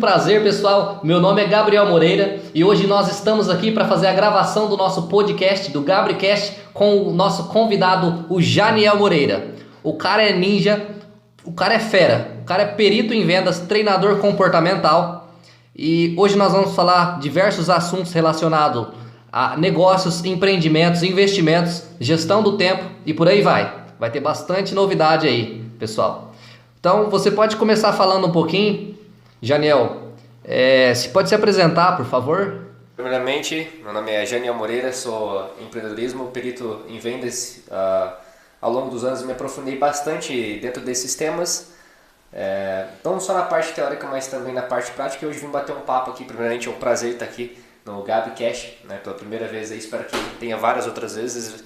prazer, pessoal. Meu nome é Gabriel Moreira e hoje nós estamos aqui para fazer a gravação do nosso podcast, do GabriCast, com o nosso convidado, o Janiel Moreira. O cara é ninja, o cara é fera, o cara é perito em vendas, treinador comportamental. E hoje nós vamos falar diversos assuntos relacionados a negócios, empreendimentos, investimentos, gestão do tempo e por aí vai. Vai ter bastante novidade aí, pessoal. Então você pode começar falando um pouquinho, Janiel. Se pode se apresentar, por favor? Primeiramente, meu nome é Janiel Moreira, sou empreendedorismo, perito em vendas. Ao longo dos anos me aprofundei bastante dentro desses temas, não só na parte teórica, mas também na parte prática. E hoje vim bater um papo aqui. Primeiramente é um prazer estar aqui no GabriCast, né, pela primeira vez aí. Espero que tenha várias outras vezes.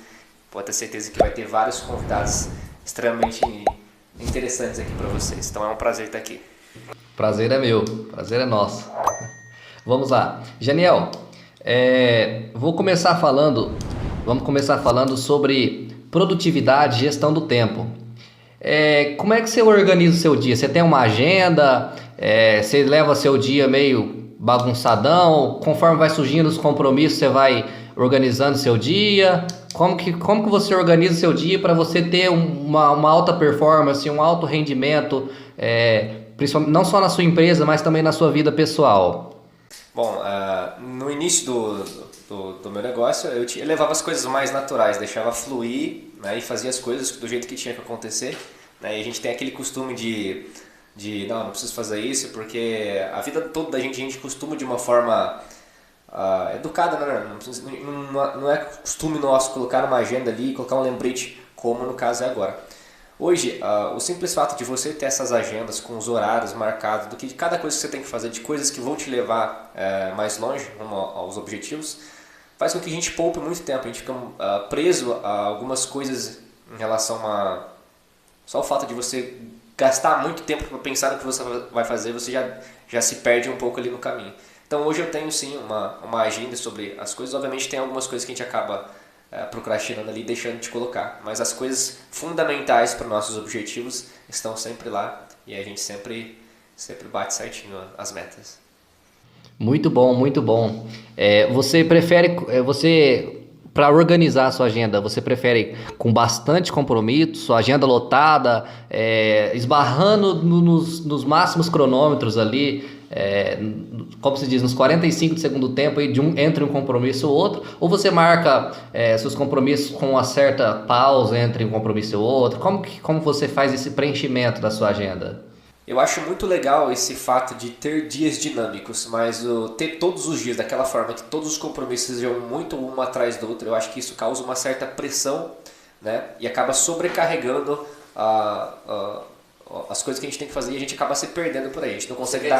Pode ter certeza que vai ter vários convidados extremamente interessantes aqui para vocês. Então é um prazer estar aqui. Prazer é meu, prazer é nosso. Vamos lá. Janiel, vamos começar falando sobre produtividade e gestão do tempo. Como é que você organiza o seu dia? Você tem uma agenda? Você leva seu dia meio bagunçadão? Conforme vai surgindo os compromissos, você vai organizando seu dia? Como que você organiza o seu dia para você ter uma alta performance, um alto rendimento, principalmente, não só na sua empresa, mas também na sua vida pessoal? Bom, no início do meu negócio, eu levava as coisas mais naturais, deixava fluir, né, e fazia as coisas do jeito que tinha que acontecer. Né, e a gente tem aquele costume de não preciso fazer isso, porque a vida toda a gente costuma de uma forma educada, né? Não é costume nosso colocar uma agenda ali, colocar um lembrete, como no caso é agora. Hoje, o simples fato de você ter essas agendas com os horários marcados, de cada coisa que você tem que fazer, de coisas que vão te levar mais longe rumo aos objetivos, faz com que a gente poupe muito tempo. A gente fica preso a algumas coisas em relação só o fato de você gastar muito tempo para pensar no que você vai fazer, você já se perde um pouco ali no caminho. Então hoje eu tenho sim uma agenda sobre as coisas. Obviamente tem algumas coisas que a gente acaba procrastinando ali, deixando de colocar, mas as coisas fundamentais para nossos objetivos estão sempre lá e a gente sempre bate certinho as metas. Muito bom, muito bom. Você prefere, para organizar a sua agenda, você prefere com bastante compromisso, sua agenda lotada, esbarrando nos máximos cronômetros ali, como se diz, nos 45 do segundo tempo aí entre um compromisso e outro, ou você marca seus compromissos com uma certa pausa entre um compromisso e outro? Como você faz esse preenchimento da sua agenda? Eu acho muito legal esse fato de ter dias dinâmicos, mas ter todos os dias daquela forma que todos os compromissos sejam muito um atrás do outro, eu acho que isso causa uma certa pressão, né? E acaba sobrecarregando as coisas que a gente tem que fazer e a gente acaba se perdendo por aí. A gente não consegue dar...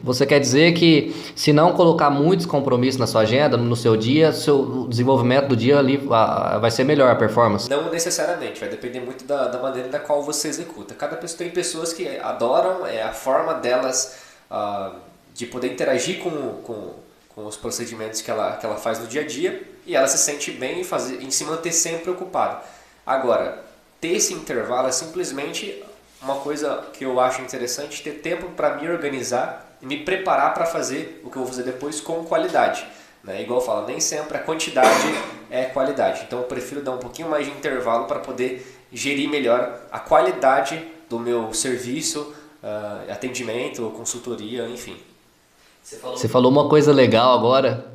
Você quer dizer que se não colocar muitos compromissos na sua agenda, no seu dia, o desenvolvimento do dia ali vai ser melhor a performance? Não necessariamente, vai depender muito da maneira da qual você executa. Cada pessoa tem pessoas que adoram a forma delas de poder interagir com os procedimentos que ela faz no dia a dia e ela se sente bem em se manter sempre ocupada. Agora, ter esse intervalo é simplesmente uma coisa que eu acho interessante, ter tempo para me organizar e me preparar para fazer o que eu vou fazer depois com qualidade. Né? Igual eu falo, nem sempre a quantidade é qualidade. Então eu prefiro dar um pouquinho mais de intervalo para poder gerir melhor a qualidade do meu serviço, atendimento, consultoria, enfim. Você falou uma coisa legal agora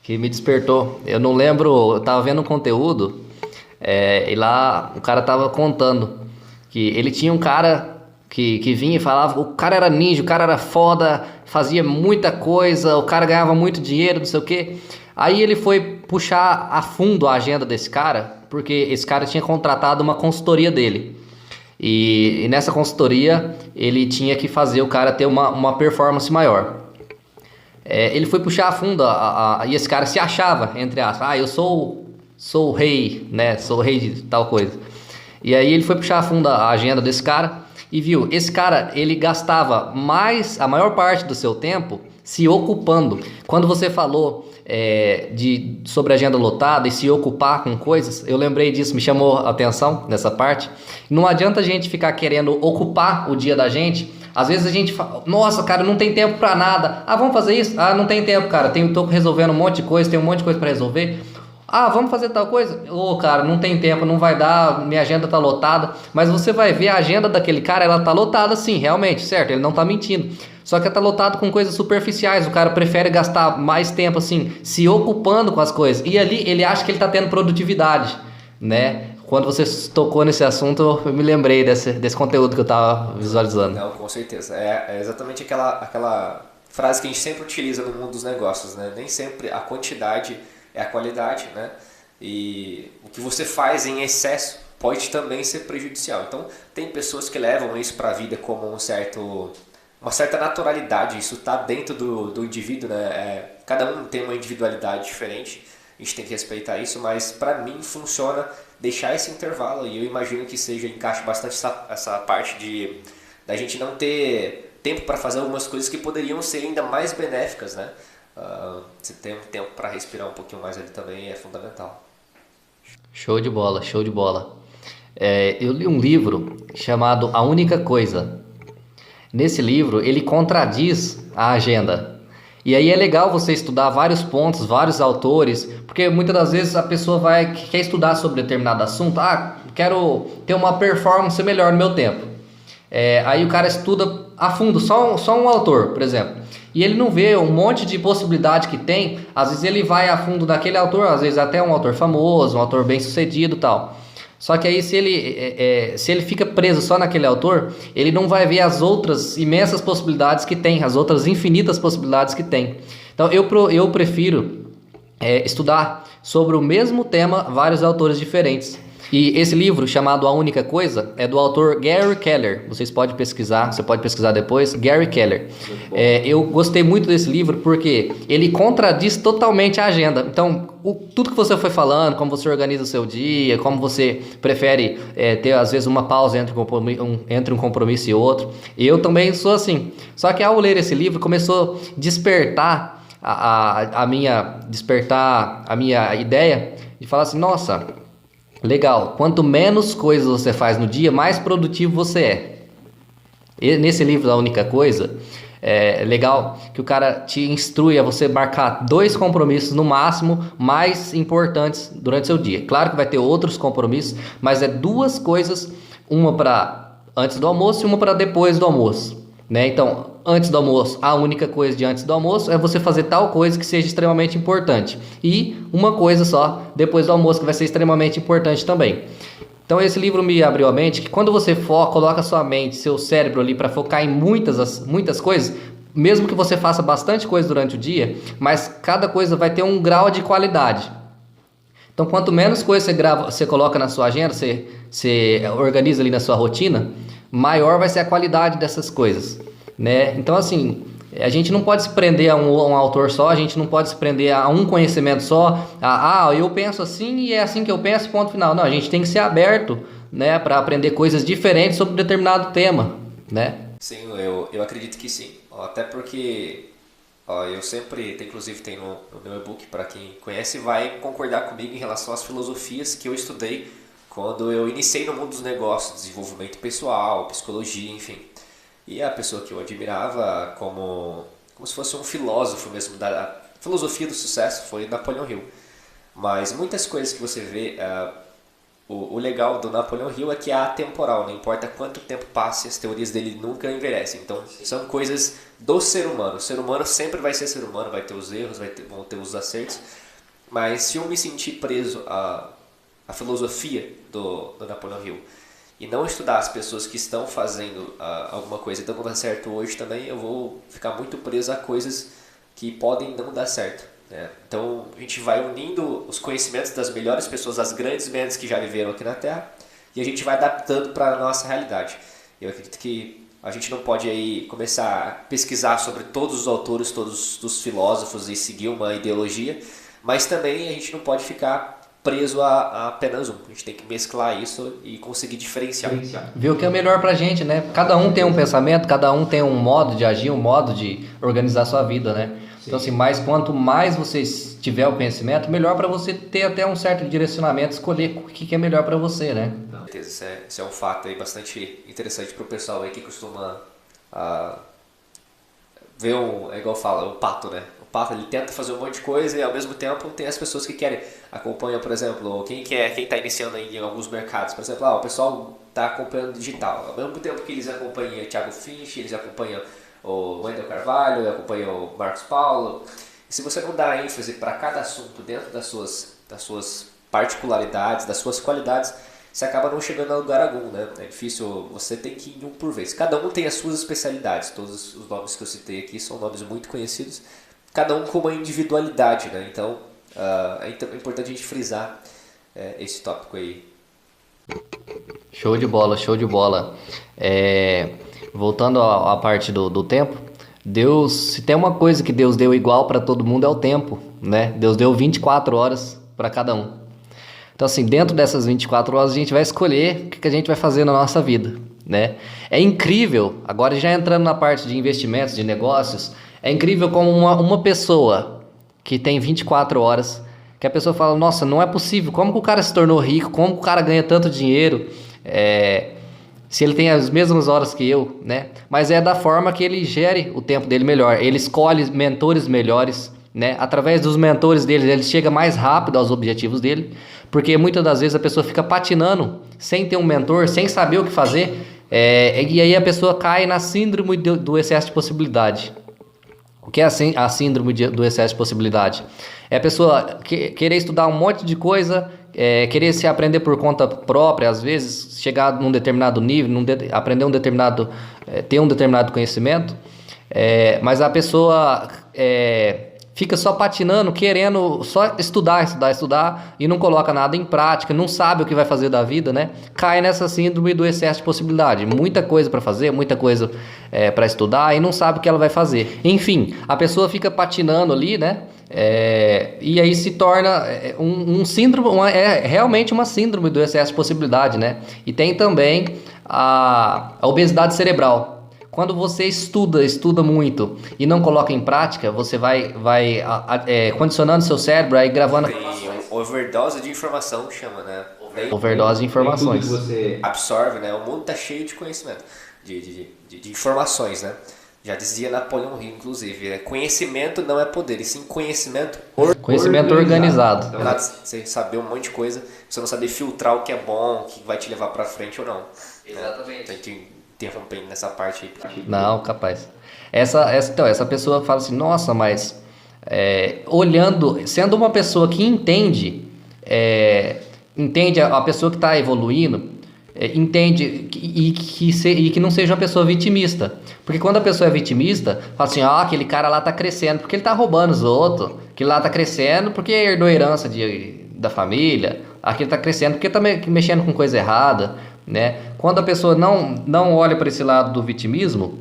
que me despertou. Eu não lembro, eu estava vendo um conteúdo e lá o cara estava contando que ele tinha um cara que vinha e falava, o cara era ninja, o cara era foda, fazia muita coisa, o cara ganhava muito dinheiro, não sei o quê. Aí ele foi puxar a fundo a agenda desse cara, porque esse cara tinha contratado uma consultoria dele. E nessa consultoria ele tinha que fazer o cara ter uma performance maior. Ele foi puxar a fundo e esse cara se achava, entre aspas, eu sou o rei, né? Sou o rei de tal coisa. E aí ele foi puxar a fundo a agenda desse cara e viu, esse cara, ele gastava a maior parte do seu tempo se ocupando. Quando você falou sobre a agenda lotada e se ocupar com coisas, eu lembrei disso, me chamou a atenção nessa parte. Não adianta a gente ficar querendo ocupar o dia da gente Às vezes a gente fala, nossa, cara, não tem tempo pra nada. Ah, vamos fazer isso? Ah, não tem tempo, cara. Tô resolvendo um monte de coisa, tem um monte de coisa pra resolver. Ah, vamos fazer tal coisa? Ô, cara, não tem tempo, não vai dar, minha agenda tá lotada. Mas você vai ver a agenda daquele cara, ela tá lotada sim, realmente, certo? Ele não tá mentindo. Só que tá lotado com coisas superficiais. O cara prefere gastar mais tempo, assim, se ocupando com as coisas. E ali ele acha que ele tá tendo produtividade, né? Quando você tocou nesse assunto, eu me lembrei desse conteúdo que eu tava visualizando. Não, com certeza. É exatamente aquela frase que a gente sempre utiliza no mundo dos negócios, né? Nem sempre a quantidade é a qualidade, né? E o que você faz em excesso pode também ser prejudicial. Então, tem pessoas que levam isso para a vida como uma certa naturalidade. Isso está dentro do indivíduo, né? Cada um tem uma individualidade diferente. A gente tem que respeitar isso, mas para mim funciona deixar esse intervalo, e eu imagino que encaixe bastante essa parte da gente não ter tempo para fazer algumas coisas que poderiam ser ainda mais benéficas, né? Você ter um tempo para respirar um pouquinho mais ali também é fundamental. Show de bola, show de bola. Eu li um livro chamado A Única Coisa. Nesse livro, ele contradiz a agenda. E aí é legal você estudar vários pontos, vários autores, porque muitas das vezes a pessoa quer estudar sobre determinado assunto. Ah, quero ter uma performance melhor no meu tempo. Aí o cara estuda a fundo, só um autor, por exemplo. E ele não vê um monte de possibilidade que tem. Às vezes ele vai a fundo daquele autor, às vezes até um autor famoso, um autor bem sucedido e tal. Só que aí se ele fica preso só naquele autor, ele não vai ver as outras imensas possibilidades que tem, as outras infinitas possibilidades que tem. Então eu prefiro estudar sobre o mesmo tema vários autores diferentes. E esse livro, chamado A Única Coisa, é do autor Gary Keller. Você pode pesquisar depois, Gary Keller. Eu gostei muito desse livro porque ele contradiz totalmente a agenda. Então, tudo que você foi falando, como você organiza o seu dia, como você prefere ter, às vezes, uma pausa entre um compromisso e outro. Eu também sou assim. Só que ao ler esse livro, começou a despertar a minha ideia de falar assim, nossa, legal, quanto menos coisas você faz no dia, mais produtivo você é. E nesse livro, A Única Coisa, é legal que o cara te instrui a você marcar 2 compromissos no máximo mais importantes durante o seu dia. Claro que vai ter outros compromissos, mas 2 coisas, uma para antes do almoço e uma para depois do almoço, né? Então, antes do almoço, a única coisa de antes do almoço é você fazer tal coisa que seja extremamente importante. E uma coisa só depois do almoço que vai ser extremamente importante também. Então esse livro me abriu a mente que quando você coloca sua mente, seu cérebro ali para focar em muitas coisas, mesmo que você faça bastante coisa durante o dia, mas cada coisa vai ter um grau de qualidade. Então quanto menos coisa você coloca na sua agenda, você organiza ali na sua rotina, maior vai ser a qualidade dessas coisas, né? Então assim, a gente não pode se prender a um autor só, a gente não pode se prender a um conhecimento só, eu penso assim e é assim que eu penso, ponto final. Não, a gente tem que ser aberto, né, para aprender coisas diferentes sobre um determinado tema, né? Sim, eu acredito que sim, até porque eu sempre, inclusive tem no meu e-book, para quem conhece, vai concordar comigo em relação às filosofias que eu estudei quando eu iniciei no mundo dos negócios, desenvolvimento pessoal, psicologia, enfim. E a pessoa que eu admirava como se fosse um filósofo mesmo da filosofia do sucesso foi Napoleão Hill. Mas muitas coisas que você vê, o legal do Napoleão Hill é que é atemporal, não importa quanto tempo passe, as teorias dele nunca envelhecem. Então são coisas do ser humano. O ser humano sempre vai ser ser humano, vai ter os erros, vão ter os acertos. Mas se eu me sentir preso à filosofia do Napoleão Hill e não estudar as pessoas que estão fazendo alguma coisa e estão dando certo hoje também, eu vou ficar muito preso a coisas que podem não dar certo, né? Então a gente vai unindo os conhecimentos das melhores pessoas, das grandes mentes que já viveram aqui na Terra, e a gente vai adaptando para a nossa realidade. Eu acredito que a gente não pode aí começar a pesquisar sobre todos os autores, todos os filósofos e seguir uma ideologia, mas também a gente não pode ficar preso a apenas um. A gente tem que mesclar isso e conseguir diferenciar. Ver o que é melhor pra gente, né? Cada um tem um pensamento, cada um tem um modo de agir, um modo de organizar a sua vida, né? Sim. Então assim, quanto mais você tiver o conhecimento, melhor para você ter até um certo direcionamento, escolher o que é melhor para você, né? Isso é um fato aí bastante interessante pro pessoal aí que costuma ver é igual fala, o pato, né? O pato ele tenta fazer um monte de coisa e ao mesmo tempo tem as pessoas que querem, acompanham, por exemplo, quem está iniciando aí em alguns mercados, por exemplo, o pessoal está acompanhando digital, ao mesmo tempo que eles acompanham o Thiago Finch, eles acompanham o Wendel Carvalho, acompanham o Marcos Paulo. E se você não dá ênfase para cada assunto dentro das suas particularidades, das suas qualidades, você acaba não chegando a lugar algum, né? É difícil, você tem que ir um por vez. Cada um tem as suas especialidades, todos os nomes que eu citei aqui são nomes muito conhecidos, cada um com uma individualidade, né? Então, é importante a gente frisar esse tópico aí. Show de bola, show de bola. Voltando à parte do tempo, Deus, se tem uma coisa que Deus deu igual para todo mundo é o tempo, né? Deus deu 24 horas para cada um. Então, assim, dentro dessas 24 horas a gente vai escolher o que a gente vai fazer na nossa vida, né? É incrível, agora já entrando na parte de investimentos, de negócios, é incrível como uma pessoa que tem 24 horas, que a pessoa fala, nossa, não é possível, como que o cara se tornou rico, como que o cara ganha tanto dinheiro, se ele tem as mesmas horas que eu, né? Mas é da forma que ele gere o tempo dele melhor, ele escolhe mentores melhores, né? Através dos mentores dele, ele chega mais rápido aos objetivos dele, porque muitas das vezes a pessoa fica patinando sem ter um mentor, sem saber o que fazer, e aí a pessoa cai na síndrome do excesso de possibilidade. O que é a síndrome do excesso de possibilidade? É a pessoa querer estudar um monte de coisa, querer se aprender por conta própria, às vezes chegar num determinado nível, aprender ter um determinado conhecimento, mas a pessoa fica só patinando, querendo só estudar e não coloca nada em prática, não sabe o que vai fazer da vida, né? Cai nessa síndrome do excesso de possibilidade. Muita coisa para fazer, muita coisa para estudar e não sabe o que ela vai fazer. Enfim, a pessoa fica patinando ali, né? E aí se torna realmente uma síndrome do excesso de possibilidade, né? E tem também a obesidade cerebral. Quando você estuda muito e não coloca em prática, você vai condicionando seu cérebro, aí gravando... Tem overdose de informação, chama, né? Overdose de informações. Tudo que você absorve, né? O mundo tá cheio de conhecimento, de informações, né? Já dizia Napoleão Hill, inclusive, né? Conhecimento não é poder, e sim conhecimento organizado. Não dá você saber um monte de coisa, você não saber filtrar o que é bom, o que vai te levar pra frente ou não. Exatamente. Né? Tem que interrompendo nessa parte aí. Não, capaz. Essa pessoa fala assim, nossa, mas sendo uma pessoa que entende a pessoa que está evoluindo, entende e que não seja uma pessoa vitimista. Porque quando a pessoa é vitimista, fala assim, aquele cara lá tá crescendo porque ele tá roubando os outros, aquele lá tá crescendo porque herdou herança da família, aquele tá crescendo porque tá mexendo com coisa errada, né? Quando a pessoa não olha para esse lado do vitimismo,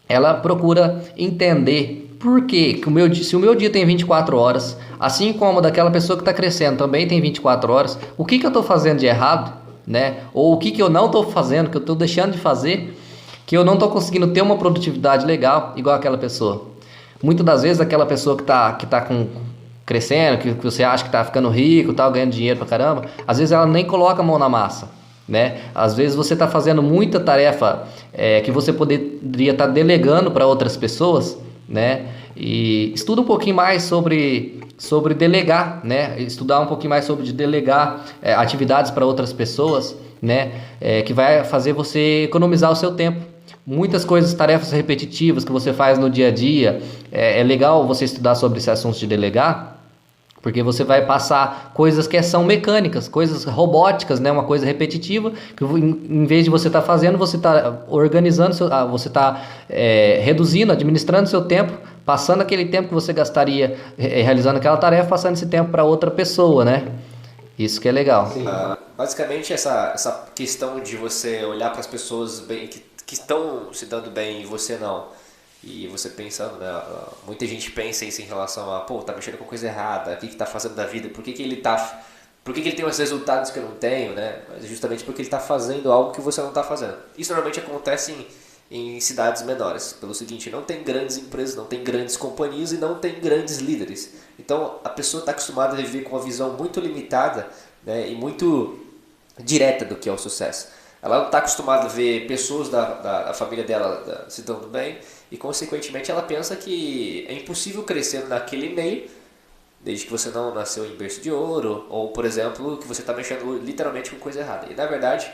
ela procura entender por que se o meu dia tem 24 horas, assim como daquela pessoa que está crescendo também tem 24 horas, o que eu estou fazendo de errado, né? Ou o que eu não estou fazendo, que eu estou deixando de fazer, que eu não estou conseguindo ter uma produtividade legal igual aquela pessoa. Muitas das vezes aquela pessoa que tá crescendo, que você acha que está ficando rico, ganhando dinheiro pra caramba, às vezes ela nem coloca a mão na massa, né? Às vezes você está fazendo muita tarefa que você poderia estar delegando para outras pessoas, né? E estuda um pouquinho mais sobre delegar, né? Estudar um pouquinho mais sobre delegar atividades para outras pessoas, né? Que vai fazer você economizar o seu tempo. Muitas coisas, tarefas repetitivas que você faz no dia a dia, é legal você estudar sobre esse assunto de delegar, porque você vai passar coisas que são mecânicas, coisas robóticas, né? Uma coisa repetitiva, que em vez de você estar fazendo, você está organizando, você está reduzindo, administrando seu tempo, passando aquele tempo que você gastaria realizando aquela tarefa, passando esse tempo para outra pessoa, né? Isso que é legal. Basicamente, essa questão de você olhar para as pessoas bem, que estão se dando bem e você não... E você pensando, né? Muita gente pensa isso em relação a, tá mexendo com coisa errada, o que tá fazendo da vida, por que ele tem os resultados que eu não tenho, né? Mas é justamente porque ele tá fazendo algo que você não tá fazendo. Isso normalmente acontece em cidades menores, pelo seguinte, não tem grandes empresas, não tem grandes companhias e não tem grandes líderes. Então a pessoa está acostumada a viver com uma visão muito limitada, né? E muito direta do que é o sucesso. ela não está acostumada a ver pessoas da família dela se dando bem e, consequentemente, ela pensa que é impossível crescer naquele meio desde que você não nasceu em berço de ouro ou, por exemplo, que você está mexendo literalmente com coisa errada. E, na verdade,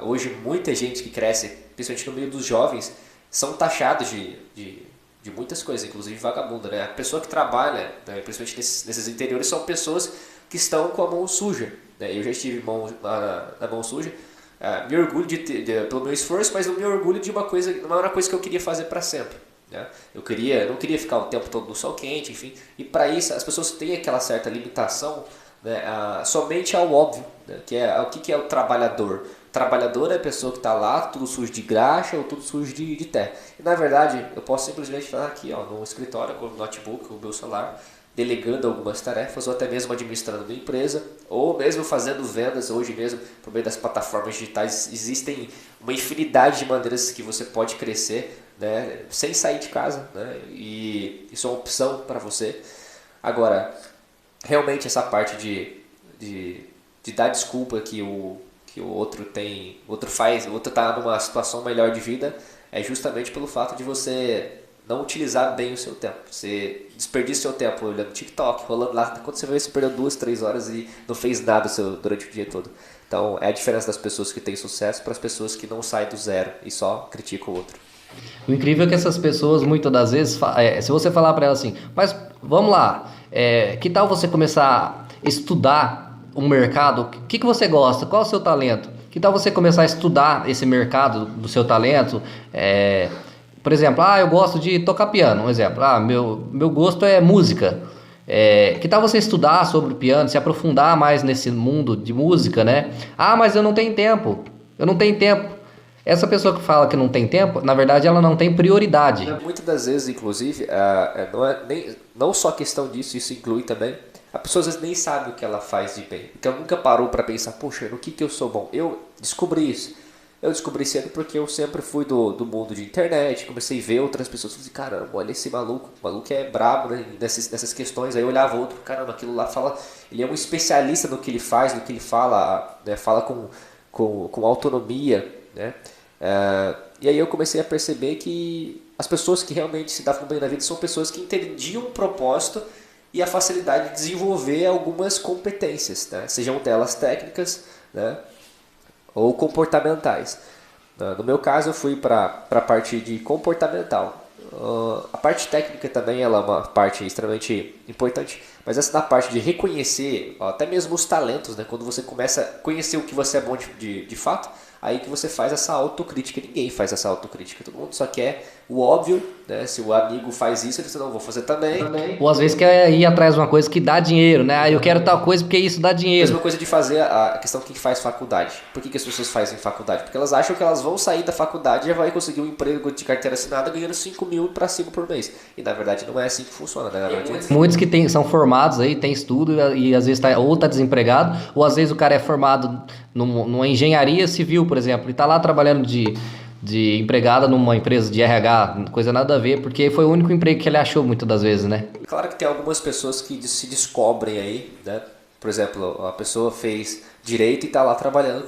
hoje muita gente que cresce, principalmente no meio dos jovens, são taxados de muitas coisas, inclusive vagabunda, né? A pessoa que trabalha, né, principalmente nesses interiores, são pessoas que estão com a mão suja, né? Eu já estive na mão suja, me orgulho pelo meu esforço, mas eu me orgulho de uma coisa, não era uma coisa que eu queria fazer para sempre, né? Eu não queria ficar o tempo todo no sol quente, enfim, e para isso as pessoas têm aquela certa limitação, né, somente ao óbvio, né, que é o que é o trabalhador. O trabalhador é a pessoa que está lá, tudo sujo de graxa ou tudo sujo de terra. E na verdade, eu posso simplesmente estar aqui, ó, no escritório, com o notebook, com o meu celular, delegando algumas tarefas, ou até mesmo administrando uma empresa, ou mesmo fazendo vendas. Hoje mesmo, por meio das plataformas digitais, existem uma infinidade de maneiras que você pode crescer, né, sem sair de casa, né, e isso é uma opção para você. Agora, realmente essa parte de dar desculpa que o outro o outro está numa situação melhor de vida, é justamente pelo fato de você não utilizar bem o seu tempo. Você desperdiça o seu tempo olhando TikTok, rolando lá, quando você vê, você perdeu 2, 3 horas e não fez nada durante o dia todo. Então é a diferença das pessoas que têm sucesso para as pessoas que não saem do zero e só criticam o outro. O incrível é que essas pessoas, muitas das vezes, se você falar para elas assim, mas vamos lá, que tal você começar a estudar um mercado? O que você gosta? Qual é o seu talento? Que tal você começar a estudar esse mercado do seu talento? Por exemplo, eu gosto de tocar piano, um exemplo. Meu gosto é música. Que tal você estudar sobre o piano, se aprofundar mais nesse mundo de música, né? Mas eu não tenho tempo. Eu não tenho tempo. Essa pessoa que fala que não tem tempo, na verdade, ela não tem prioridade. Muitas das vezes, inclusive, não só questão disso, isso inclui também. A pessoa às vezes nem sabe o que ela faz de bem. Porque ela nunca parou para pensar, poxa, no que eu sou bom? Eu descobri isso. Eu descobri cedo porque eu sempre fui do mundo de internet, comecei a ver outras pessoas e falei, caramba, olha esse maluco, o maluco é brabo, né, nessas questões. Aí eu olhava outro, caramba, aquilo lá fala, ele é um especialista no que ele faz, no que ele fala, né, fala com autonomia, né? E aí eu comecei a perceber que as pessoas que realmente se davam bem na vida são pessoas que entendiam o propósito e a facilidade de desenvolver algumas competências, né? Sejam delas técnicas, né, ou comportamentais. No meu caso, eu fui para a parte de comportamental. A parte técnica também ela é uma parte extremamente importante, mas essa da parte de reconhecer até mesmo os talentos, né? Quando você começa a conhecer o que você é bom de fato, aí que você faz essa autocrítica. Ninguém faz essa autocrítica, todo mundo só quer o óbvio, né? Se o amigo faz isso, ele diz, não, vou fazer também. Ou às vezes quer ir atrás de uma coisa que dá dinheiro, né? Eu quero tal coisa porque isso dá dinheiro. Mesma coisa de fazer a questão que faz faculdade. Por que as pessoas fazem faculdade? Porque elas acham que elas vão sair da faculdade e já vai conseguir um emprego de carteira assinada ganhando 5 mil para cima por mês. E na verdade não é assim que funciona, né? Muitos que são formados aí, tem estudo e às vezes ou tá desempregado, ou às vezes o cara é formado numa engenharia civil, por exemplo, e tá lá trabalhando de empregada numa empresa de RH, coisa nada a ver, porque foi o único emprego que ele achou muitas das vezes, né? Claro que tem algumas pessoas que se descobrem aí, né? Por exemplo, a pessoa fez direito e está lá trabalhando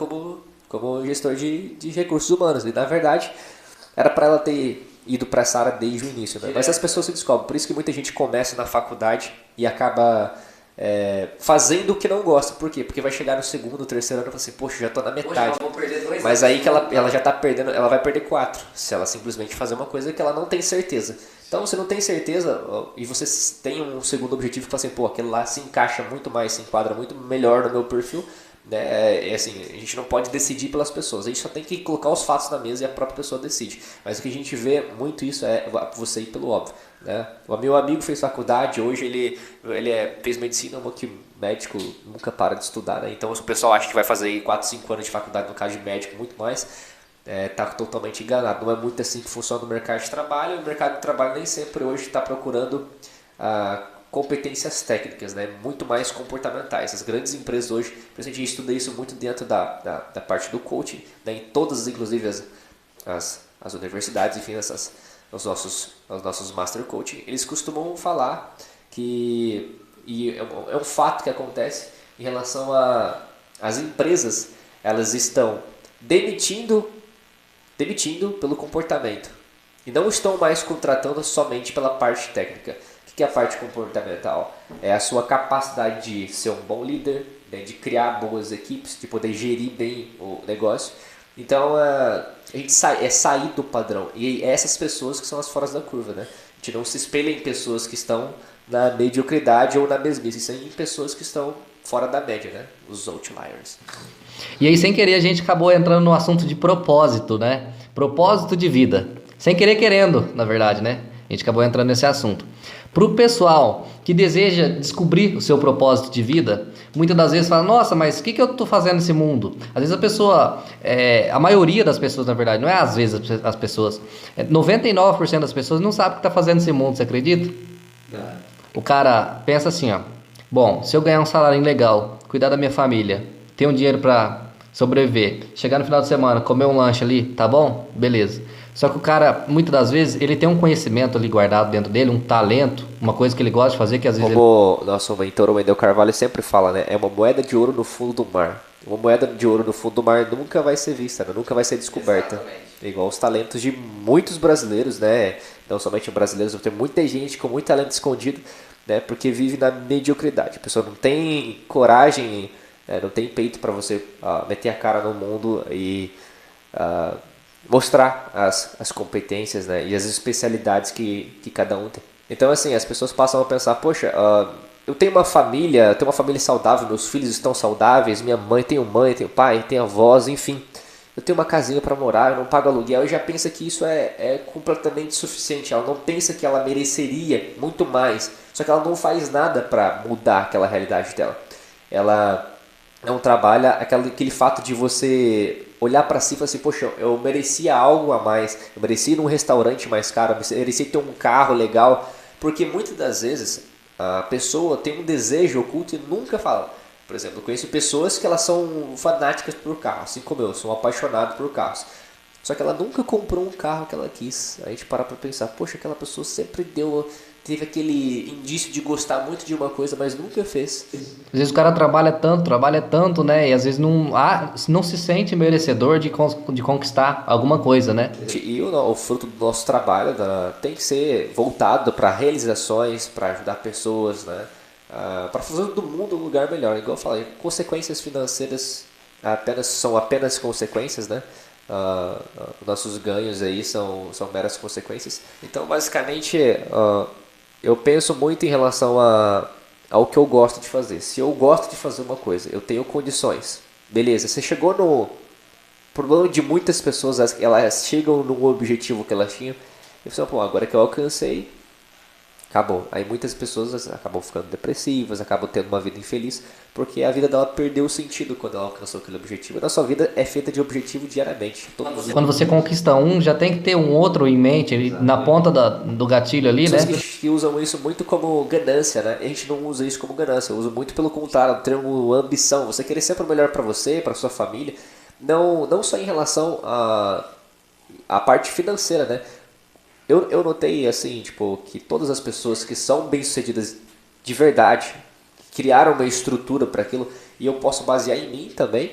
como gestor de recursos humanos. E na verdade, era para ela ter ido para essa área desde o início, né? Mas as pessoas se descobrem. Por isso que muita gente começa na faculdade e acaba fazendo o que não gosta. Por quê? Porque vai chegar no segundo, terceiro ano e fala assim, poxa, já tô na metade. Mas aí que ela já tá perdendo, ela vai perder 4 se ela simplesmente fazer uma coisa que ela não tem certeza. Então, você não tem certeza e você tem um segundo objetivo que fala assim, pô, aquele lá se encaixa muito mais, se enquadra muito melhor no meu perfil, né? Assim, a gente não pode decidir pelas pessoas, a gente só tem que colocar os fatos na mesa e a própria pessoa decide. Mas o que a gente vê muito isso é você ir pelo óbvio, né? O meu amigo fez faculdade, hoje ele fez medicina, que médico nunca para de estudar, né? Então o pessoal acha que vai fazer 4, 5 anos de faculdade, no caso de médico, muito mais. Tá totalmente enganado. Não é muito assim que funciona o mercado de trabalho. O mercado de trabalho nem sempre hoje está procurando competências técnicas, né? Muito mais comportamentais. As grandes empresas hoje, a gente estuda isso muito dentro da parte do coaching, né? Em todas, inclusive as universidades, enfim, os nossos master coaching, eles costumam falar que, e é um fato que acontece em relação às empresas, elas estão demitindo pelo comportamento. E não estão mais contratando somente pela parte técnica. O que é a parte comportamental? É a sua capacidade de ser um bom líder, né, de criar boas equipes, de poder gerir bem o negócio. Então, a gente sair do padrão. E essas pessoas que são as fora da curva, né? A gente não se espelha em pessoas que estão na mediocridade ou na mesmice, isso em pessoas que estão fora da média, né? Os outliers. E aí, sem querer, a gente acabou entrando no assunto de propósito, né? Propósito de vida. Sem querer, querendo, na verdade, né? A gente acabou entrando nesse assunto. Para o pessoal que deseja descobrir o seu propósito de vida, muitas das vezes fala, nossa, mas o que eu estou fazendo nesse mundo? Às vezes a pessoa, a maioria das pessoas, na verdade, não é às vezes as pessoas, 99% das pessoas não sabe o que está fazendo nesse mundo, você acredita? O cara pensa assim, ó, bom, se eu ganhar um salário legal, cuidar da minha família, ter um dinheiro para sobreviver, chegar no final de semana, comer um lanche ali, tá bom? Beleza. Só que o cara, muitas das vezes, ele tem um conhecimento ali guardado dentro dele, um talento, uma coisa que ele gosta de fazer, que às vezes... Como o nosso mentor, o Wendel Carvalho, sempre fala, né? É uma moeda de ouro no fundo do mar. Uma moeda de ouro no fundo do mar nunca vai ser vista, né? Nunca vai ser descoberta. Exatamente. Igual os talentos de muitos brasileiros, né? Não somente brasileiros, tem muita gente com muito talento escondido, né? Porque vive na mediocridade. A pessoa não tem coragem, não tem peito para você meter a cara no mundo e... mostrar as competências, né, e as especialidades que cada um tem. Então, assim, as pessoas passam a pensar, poxa, eu tenho uma família saudável, meus filhos estão saudáveis, minha mãe, tenho pai, tenho avós, enfim. Eu tenho uma casinha para morar, eu não pago aluguel, e já pensa que isso é completamente suficiente. Ela não pensa que ela mereceria muito mais, só que ela não faz nada para mudar aquela realidade dela. Ela não trabalha aquele fato de você olhar para si e falar assim, poxa, eu merecia algo a mais, eu merecia ir num restaurante mais caro, eu merecia ter um carro legal, porque muitas das vezes a pessoa tem um desejo oculto e nunca fala. Por exemplo, eu conheço pessoas que elas são fanáticas por carro, assim como eu, sou apaixonado por carros. Só que ela nunca comprou um carro que ela quis. Aí a gente para pensar, poxa, aquela pessoa sempre teve aquele indício de gostar muito de uma coisa, mas nunca fez. Às vezes o cara trabalha tanto, né? E às vezes não se sente merecedor de conquistar alguma coisa, né? E o fruto do nosso trabalho tem que ser voltado para realizações, para ajudar pessoas, né? Para fazer do mundo um lugar melhor. Igual eu falei, consequências financeiras são apenas consequências, né? Nossos ganhos aí são meras consequências. Então, basicamente, eu penso muito em relação ao que eu gosto de fazer. Se eu gosto de fazer uma coisa, eu tenho condições. Beleza, você chegou no problema de muitas pessoas, elas chegam no objetivo que elas tinham e falam, pô, agora que eu alcancei, acabou. Aí muitas pessoas acabam ficando depressivas, acabam tendo uma vida infeliz, porque a vida dela perdeu o sentido quando ela alcançou aquele objetivo. A nossa vida é feita de objetivo diariamente. Quando você conquista um, já tem que ter um outro em mente, na ponta do gatilho ali, né? Que usam isso muito como ganância, né? A gente não usa isso como ganância, eu uso muito pelo contrário, o termo ambição. Você querer sempre o melhor para você, para sua família, não só em relação à parte financeira, né? Eu notei, assim, tipo, que todas as pessoas que são bem-sucedidas de verdade, criaram uma estrutura para aquilo, e eu posso basear em mim também,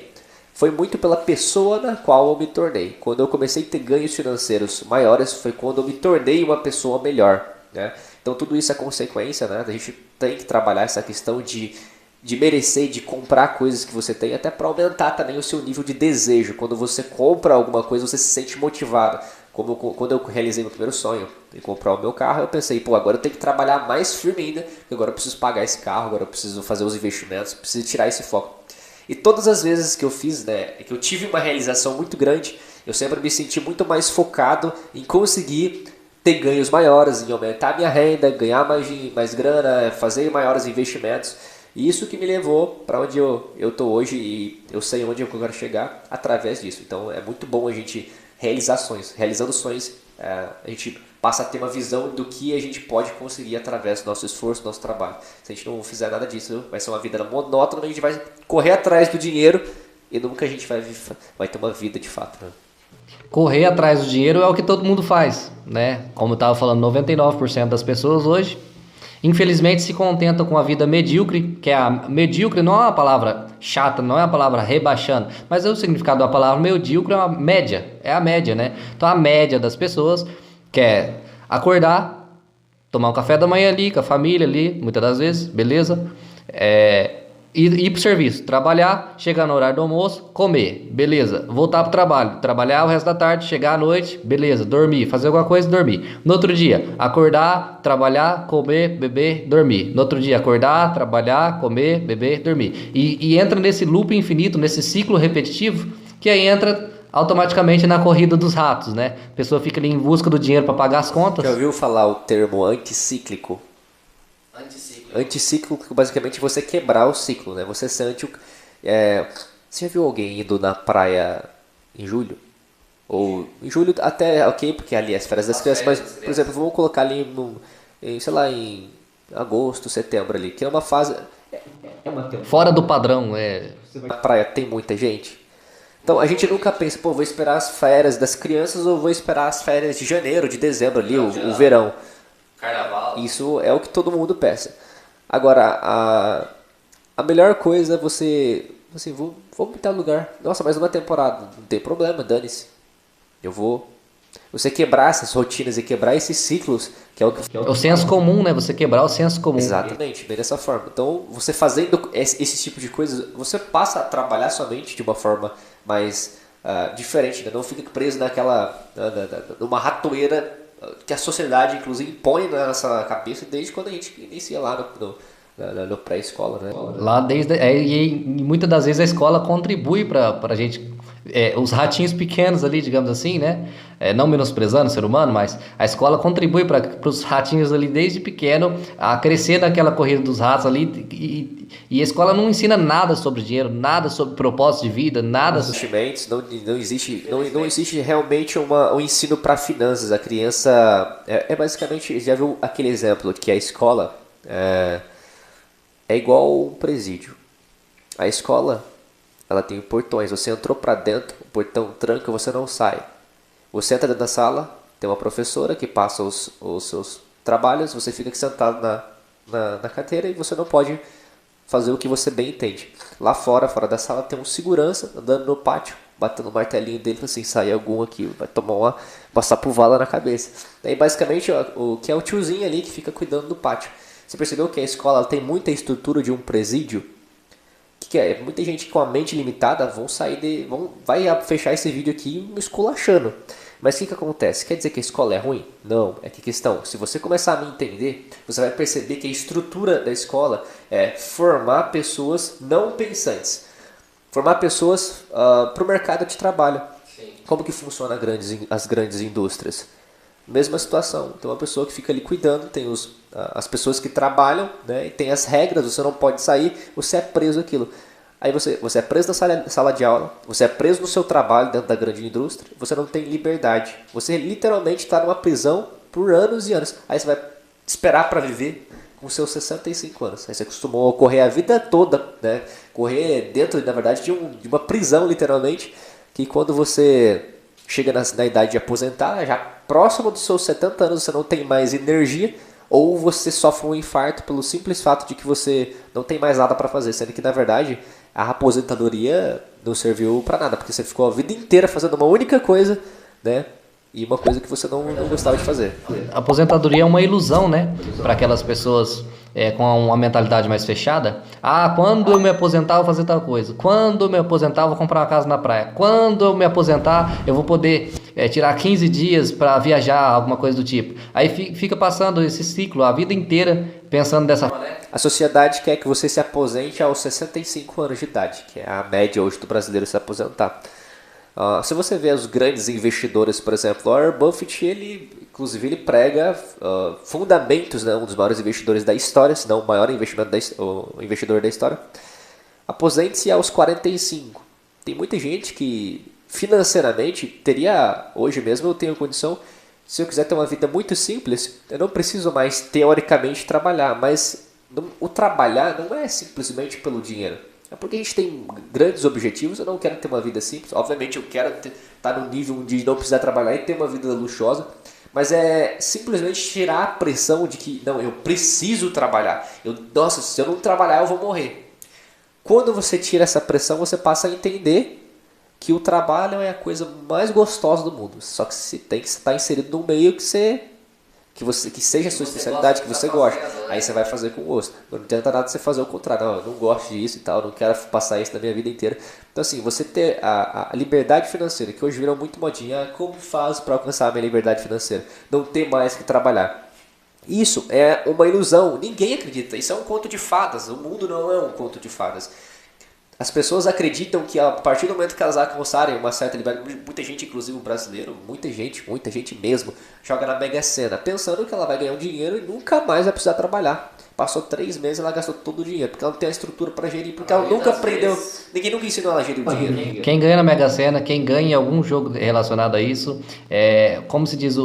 foi muito pela pessoa na qual eu me tornei. Quando eu comecei a ter ganhos financeiros maiores, foi quando eu me tornei uma pessoa melhor, né? Então tudo isso é consequência, né? A gente tem que trabalhar essa questão de merecer, de comprar coisas que você tem, até para aumentar também o seu nível de desejo. Quando você compra alguma coisa, você se sente motivado. Como quando eu realizei meu primeiro sonho em comprar o meu carro, eu pensei, pô, agora eu tenho que trabalhar mais firme ainda, porque agora eu preciso pagar esse carro, agora eu preciso fazer os investimentos, preciso tirar esse foco. E todas as vezes que eu fiz, né, que eu tive uma realização muito grande, eu sempre me senti muito mais focado em conseguir ter ganhos maiores, em aumentar minha renda, ganhar mais grana, fazer maiores investimentos. E isso que me levou para onde eu estou hoje, e eu sei onde eu quero chegar através disso. Então é muito bom a gente realizar sonhos. Realizando sonhos, a gente passa a ter uma visão do que a gente pode conseguir através do nosso esforço, do nosso trabalho. Se a gente não fizer nada disso, vai ser uma vida monótona, a gente vai correr atrás do dinheiro e nunca a gente vai ter uma vida de fato, né? Correr atrás do dinheiro é o que todo mundo faz, né? Como eu estava falando, 99% das pessoas hoje, Infelizmente se contentam com a vida medíocre, que é a medíocre não é uma palavra chata, não é uma palavra rebaixando, mas o significado da palavra medíocre é uma média, é a média, né? Então a média das pessoas quer acordar, tomar um café da manhã ali com a família ali, muitas das vezes, beleza? Ir pro serviço, trabalhar, chegar no horário do almoço, comer, beleza. Voltar pro trabalho, trabalhar o resto da tarde, chegar à noite, beleza. Dormir, fazer alguma coisa e dormir. No outro dia, acordar, trabalhar, comer, beber, dormir. No outro dia, acordar, trabalhar, comer, beber, dormir. E entra nesse loop infinito, nesse ciclo repetitivo, que aí entra automaticamente na corrida dos ratos, né? A pessoa fica ali em busca do dinheiro para pagar as contas. Já ouviu falar o termo anticíclico? Anticíclico, basicamente você quebrar o ciclo, né? Você sente você já viu alguém indo na praia em julho? Ou em julho até ok, porque ali é as férias das crianças, mas, por exemplo, vamos colocar ali sei lá, em agosto, setembro ali, que é uma fase... Fora do padrão, Na praia tem muita gente. Então a gente nunca pensa, pô, vou esperar as férias das crianças ou vou esperar as férias de janeiro, de dezembro ali, o verão. Carnaval. Isso é o que todo mundo pensa. Agora, a melhor coisa é você assim, vou me dar lugar. Nossa, mais uma temporada. Não tem problema, dane-se. Eu vou. Você quebrar essas rotinas e quebrar esses ciclos, que é o que... É o senso comum, né? Você quebrar o senso comum. Exatamente, bem dessa forma. Então, você fazendo esse tipo de coisa, você passa a trabalhar sua mente de uma forma mais diferente, né? Não fica preso numa ratoeira que a sociedade, inclusive, põe na nossa cabeça desde quando a gente inicia lá no pré-escola, né? Lá e muitas das vezes a escola contribui para a gente, os ratinhos pequenos ali, digamos assim, né? Não menosprezando o ser humano, mas a escola contribui para os ratinhos ali desde pequeno a crescer naquela corrida dos ratos ali e a escola não ensina nada sobre dinheiro, nada sobre propósito de vida, nada. Investimentos, não existe realmente um ensino para finanças. A criança basicamente, já viu aquele exemplo que a escola é igual um presídio. A escola, ela tem portões. Você entrou para dentro, o portão tranca, você não sai. Você entra dentro da sala, tem uma professora que passa os seus trabalhos, você fica sentado na cadeira e você não pode fazer o que você bem entende. Lá fora da sala, tem um segurança andando no pátio, batendo o martelinho dele, assim, sai algum aqui, vai tomar passar por vala na cabeça. Daí, basicamente, o que é o tiozinho ali que fica cuidando do pátio. Você percebeu que a escola tem muita estrutura de um presídio? O que é? Muita gente com a mente limitada vai fechar esse vídeo aqui me esculachando. Mas o que acontece? Quer dizer que a escola é ruim? Não, é que questão. Se você começar a me entender, você vai perceber que a estrutura da escola é formar pessoas não pensantes. Formar pessoas para o mercado de trabalho. Sim. Como que funciona as grandes indústrias? Mesma situação. Tem uma pessoa que fica ali cuidando, tem as pessoas que trabalham, né, e tem as regras, você não pode sair, você é preso aquilo. Aí você é preso na sala de aula, você é preso no seu trabalho dentro da grande indústria, você não tem liberdade. Você literalmente está numa prisão por anos e anos. Aí você vai esperar para viver com seus 65 anos. Aí você costumou correr a vida toda, né? Correr dentro, na verdade, de uma prisão, literalmente, que quando você chega na idade de aposentar, já próximo dos seus 70 anos, você não tem mais energia, ou você sofre um infarto pelo simples fato de que você não tem mais nada para fazer, sendo que, na verdade, a aposentadoria não serviu para nada, porque você ficou a vida inteira fazendo uma única coisa, né? E uma coisa que você não gostava de fazer. A aposentadoria é uma ilusão, né? Para aquelas pessoas com uma mentalidade mais fechada. Quando eu me aposentar, eu vou fazer tal coisa. Quando eu me aposentar, eu vou comprar uma casa na praia. Quando eu me aposentar, eu vou poder tirar 15 dias para viajar, alguma coisa do tipo. Aí fica passando esse ciclo a vida inteira pensando dessa forma. A sociedade quer que você se aposente aos 65 anos de idade, que é a média hoje do brasileiro se aposentar. Se você vê os grandes investidores, por exemplo, o Warren Buffett, ele prega fundamentos, né, um dos maiores investidores da história, se não o maior investidor da história. Aposente-se aos 45. Tem muita gente que financeiramente teria, hoje mesmo eu tenho condição, se eu quiser ter uma vida muito simples, eu não preciso mais teoricamente trabalhar, mas o trabalhar não é simplesmente pelo dinheiro. É porque a gente tem grandes objetivos. Eu não quero ter uma vida simples. Obviamente eu quero estar no nível de não precisar trabalhar e ter uma vida luxuosa. Mas é simplesmente tirar a pressão de que, não, eu preciso trabalhar. Nossa, se eu não trabalhar eu vou morrer. Quando você tira essa pressão, você passa a entender que o trabalho é a coisa mais gostosa do mundo. Só que você tem que estar inserido num meio que seja a sua especialidade, que você gosta. Aí você vai fazer com gosto. Não adianta nada você fazer o contrário. Não, eu não gosto disso e tal, não quero passar isso na minha vida inteira. Então assim, você ter a liberdade financeira, que hoje virou muito modinha, como faz para alcançar a minha liberdade financeira? Não ter mais que trabalhar. Isso é uma ilusão, ninguém acredita. Isso é um conto de fadas, o mundo não é um conto de fadas. As pessoas acreditam que a partir do momento que elas alcançarem uma certa liberdade, muita gente, inclusive o brasileiro, muita gente mesmo, joga na Mega Sena, pensando que ela vai ganhar um dinheiro e nunca mais vai precisar trabalhar. Passou 3 meses e ela gastou todo o dinheiro, porque ela não tem a estrutura para gerir, porque ela nunca aprendeu, ninguém nunca ensinou ela a gerir o dinheiro. Quem ganha na Mega Sena, quem ganha em algum jogo relacionado a isso, como se diz,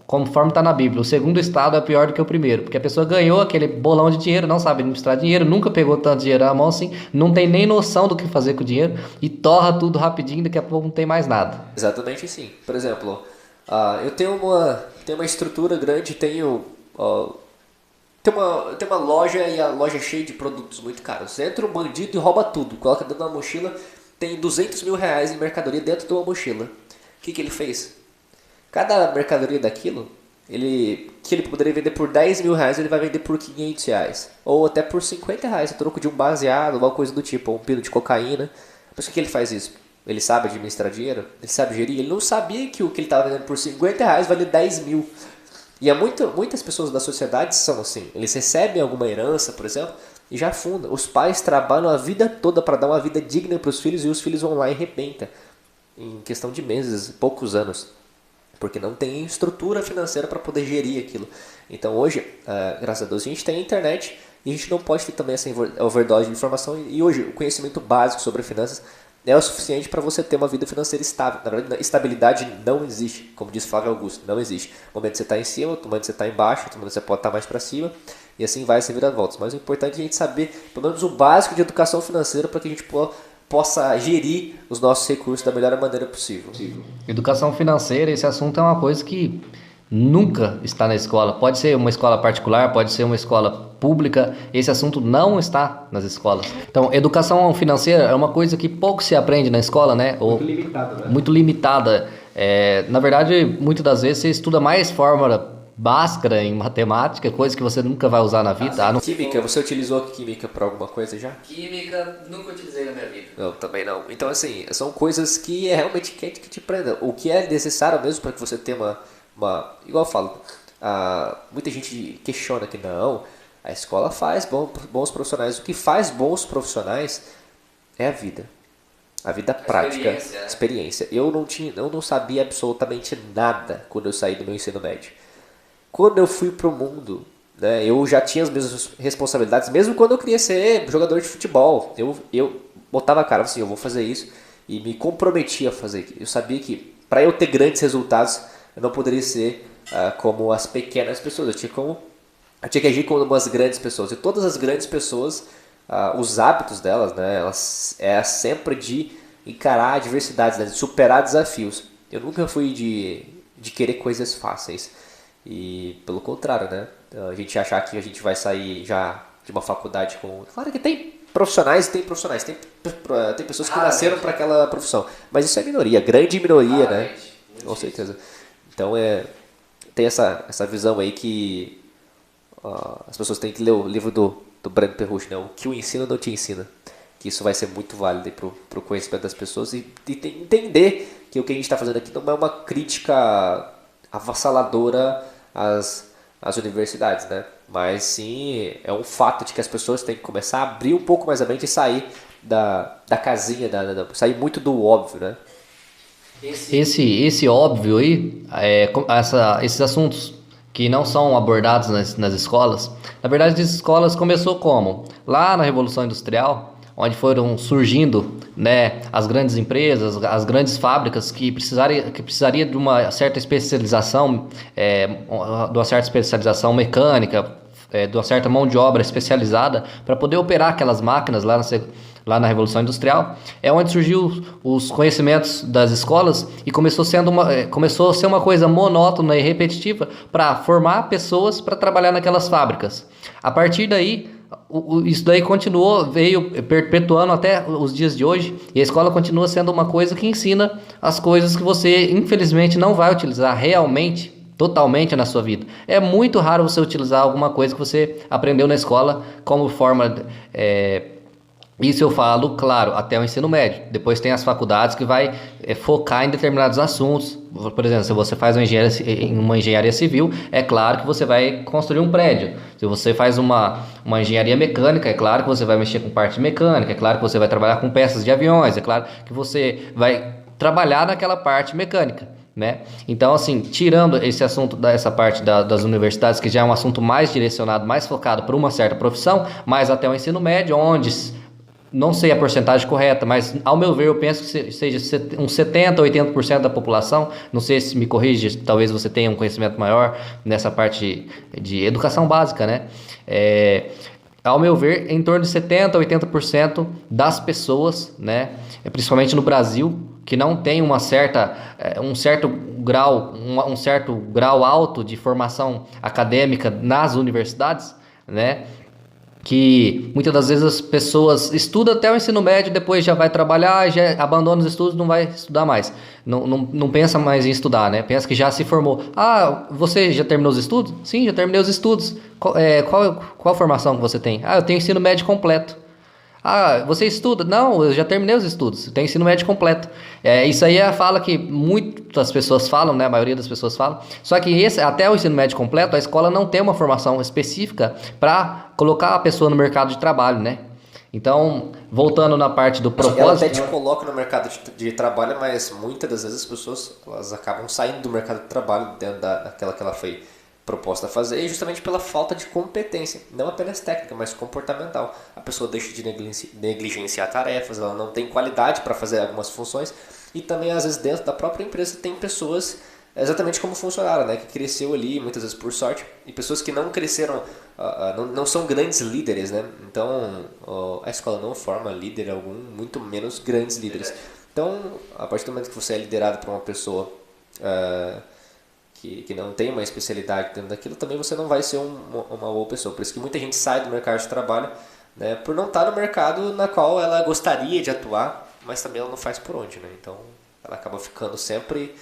conforme está na Bíblia, o segundo estado é pior do que o primeiro, porque a pessoa ganhou aquele bolão de dinheiro, não sabe administrar dinheiro, nunca pegou tanto dinheiro na mão assim, não tem nem noção do que fazer com o dinheiro e torra tudo rapidinho, daqui a pouco não tem mais nada. Exatamente assim. Por exemplo, eu tenho uma estrutura grande, tem uma loja e a loja é cheia de produtos muito caros. Entra um bandido e rouba tudo, coloca dentro de uma mochila, tem 200 mil reais em mercadoria dentro de uma mochila. O que ele fez? Cada mercadoria daquilo, que ele poderia vender por 10 mil reais, ele vai vender por 500 reais. Ou até por 50 reais, a troco de um baseado, alguma coisa do tipo, ou um pino de cocaína. Por que ele faz isso? Ele sabe administrar dinheiro? Ele sabe gerir? Ele não sabia que o que ele estava vendendo por 50 reais valia 10 mil. E muitas pessoas da sociedade são assim. Eles recebem alguma herança, por exemplo, e já fundam. Os pais trabalham a vida toda para dar uma vida digna para os filhos e os filhos vão lá e arrebentam. Em questão de meses, poucos anos. Porque não tem estrutura financeira para poder gerir aquilo. Então hoje, graças a Deus, a gente tem a internet e a gente não pode ter também essa overdose de informação. E hoje o conhecimento básico sobre finanças é o suficiente para você ter uma vida financeira estável. Na verdade, estabilidade não existe, como diz Flávio Augusto, não existe. No momento que você está em cima, no momento que você está embaixo, no momento que você pode estar mais para cima, e assim vai se virando voltas. Mas o importante é a gente saber, pelo menos o básico de educação financeira, para que a gente possa gerir os nossos recursos da melhor maneira possível. Educação financeira, esse assunto é uma coisa que nunca está na escola. Pode ser uma escola particular, pode ser uma escola pública, esse assunto não está nas escolas. Então, educação financeira é uma coisa que pouco se aprende na escola, né? Muito limitada, né? Muito limitada. Na verdade, muitas das vezes você estuda mais fórmula báscara em matemática, coisa que você nunca vai usar na vida. Química, você utilizou química para alguma coisa já? Química, nunca utilizei na minha vida. Não, também não. Então, assim, são coisas que realmente quer que te prenda. O que é necessário mesmo para que você tenha igual eu falo, muita gente questiona que não, a escola faz bons profissionais. O que faz bons profissionais é a vida. A vida prática, experiência. Eu não sabia absolutamente nada quando eu saí do meu ensino médio. Quando eu fui pro mundo, né, eu já tinha as mesmas responsabilidades, mesmo quando eu queria ser jogador de futebol. Eu botava a cara assim, eu vou fazer isso, e me comprometia a fazer. Eu sabia que para eu ter grandes resultados, eu não poderia ser como as pequenas pessoas. Eu tinha que agir como as grandes pessoas. E todas as grandes pessoas, os hábitos delas, né, elas é sempre de encarar adversidades, né, de superar desafios. Eu nunca fui de querer coisas fáceis. E pelo contrário, né? A gente achar que a gente vai sair já de uma faculdade com... Claro que tem profissionais, tem pessoas que nasceram para aquela profissão. Mas isso é minoria, grande minoria, né? Com certeza. Então tem essa visão aí que as pessoas têm que ler o livro do Breno Perrucci, né? O que o ensino não te ensina. Que isso vai ser muito válido pro conhecimento das pessoas e entender que o que a gente está fazendo aqui não é uma crítica avassaladora às universidades, né? Mas sim, é um fato de que as pessoas têm que começar a abrir um pouco mais a mente e sair da casinha, sair muito do óbvio, né? Esse óbvio aí, esses assuntos que não são abordados nas escolas, na verdade as escolas começou como? Lá na Revolução Industrial, onde foram surgindo, né, as grandes empresas, as grandes fábricas que precisaria de uma certa especialização, mecânica, de uma certa mão de obra especializada para poder operar aquelas máquinas lá lá na Revolução Industrial, é onde surgiu os conhecimentos das escolas e começou a ser uma coisa monótona e repetitiva para formar pessoas para trabalhar naquelas fábricas. A partir daí, isso daí veio perpetuando até os dias de hoje, e a escola continua sendo uma coisa que ensina as coisas que você, infelizmente, não vai utilizar realmente, totalmente na sua vida. É muito raro você utilizar alguma coisa que você aprendeu na escola como forma... Isso eu falo, claro, até o ensino médio. Depois tem as faculdades que vai focar em determinados assuntos. Por exemplo, se você faz uma engenharia civil, é claro que você vai construir um prédio. Se você faz uma engenharia mecânica, é claro que você vai mexer com parte mecânica. É claro que você vai trabalhar com peças de aviões. É claro que você vai trabalhar naquela parte mecânica, né? Então, assim, tirando esse assunto dessa parte das universidades, que já é um assunto mais direcionado, mais focado para uma certa profissão, mas até o ensino médio, onde... Não sei a porcentagem correta, mas ao meu ver eu penso que seja uns 70% a 80% da população. Não sei se me corrige, talvez você tenha um conhecimento maior nessa parte de educação básica, né? Ao meu ver, em torno de 70% a 80% das pessoas, né, principalmente no Brasil, que não tem um certo grau alto de formação acadêmica nas universidades, né? Que muitas das vezes as pessoas estudam até o ensino médio, depois já vai trabalhar, já abandona os estudos, não vai estudar mais. Não pensa mais em estudar, né? Pensa que já se formou. Ah, você já terminou os estudos? Sim, já terminei os estudos. Qual formação que você tem? Ah, eu tenho ensino médio completo. Ah, você estuda? Não, eu já terminei os estudos, eu tenho ensino médio completo. Isso aí é a fala que muitas pessoas falam, né? A maioria das pessoas falam. Só que até o ensino médio completo, a escola não tem uma formação específica para colocar a pessoa no mercado de trabalho, né? Então, voltando na parte do propósito... Ela até te coloca no mercado de trabalho, mas muitas das vezes as pessoas elas acabam saindo do mercado de trabalho dentro daquela que ela foi proposta a fazer, justamente pela falta de competência, não apenas técnica, mas comportamental. A pessoa deixa de negligenciar tarefas, ela não tem qualidade para fazer algumas funções, e também às vezes dentro da própria empresa tem pessoas exatamente como funcionário, né, que cresceu ali muitas vezes por sorte, e pessoas que não cresceram, não são grandes líderes, né? Então a escola não forma líder algum, muito menos grandes líderes. Então, a partir do momento que você é liderado por uma pessoa que não tem uma especialidade dentro daquilo, também você não vai ser uma boa pessoa. Por isso que muita gente sai do mercado de trabalho, né, por não estar no mercado na qual ela gostaria de atuar, mas também ela não faz por onde, né? Então ela acaba ficando sempre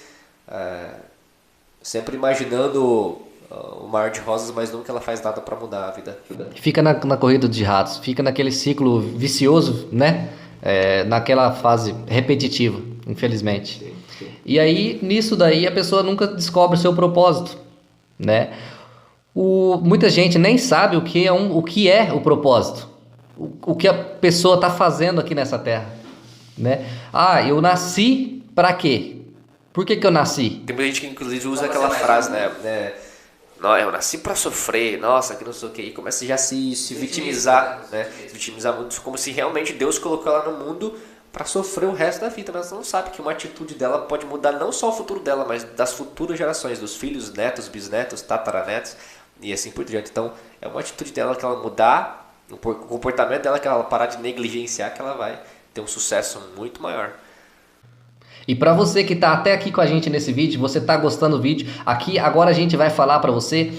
imaginando o mar de rosas, mas nunca ela faz nada para mudar a vida. Fica na corrida de ratos, fica naquele ciclo vicioso, né? Naquela fase repetitiva, infelizmente. E aí, nisso daí, a pessoa nunca descobre o seu propósito, né? Muita gente nem sabe o que é o propósito, o que a pessoa está fazendo aqui nessa terra, né? Ah, eu nasci para quê? Por que eu nasci? Tem muita gente que inclusive usa aquela frase, né? Não, eu nasci para sofrer, nossa, que não sei o que, e começa já a se vitimizar, né? Se vitimizar muito, como se realmente Deus colocou ela no mundo para sofrer o resto da vida, mas ela não sabe que uma atitude dela pode mudar não só o futuro dela, mas das futuras gerações, dos filhos, netos, bisnetos, tataranetos e assim por diante. Então é uma atitude dela que ela mudar, o comportamento dela que ela parar de negligenciar, que ela vai ter um sucesso muito maior. E para você que está até aqui com a gente nesse vídeo, você está gostando do vídeo, aqui agora a gente vai falar para você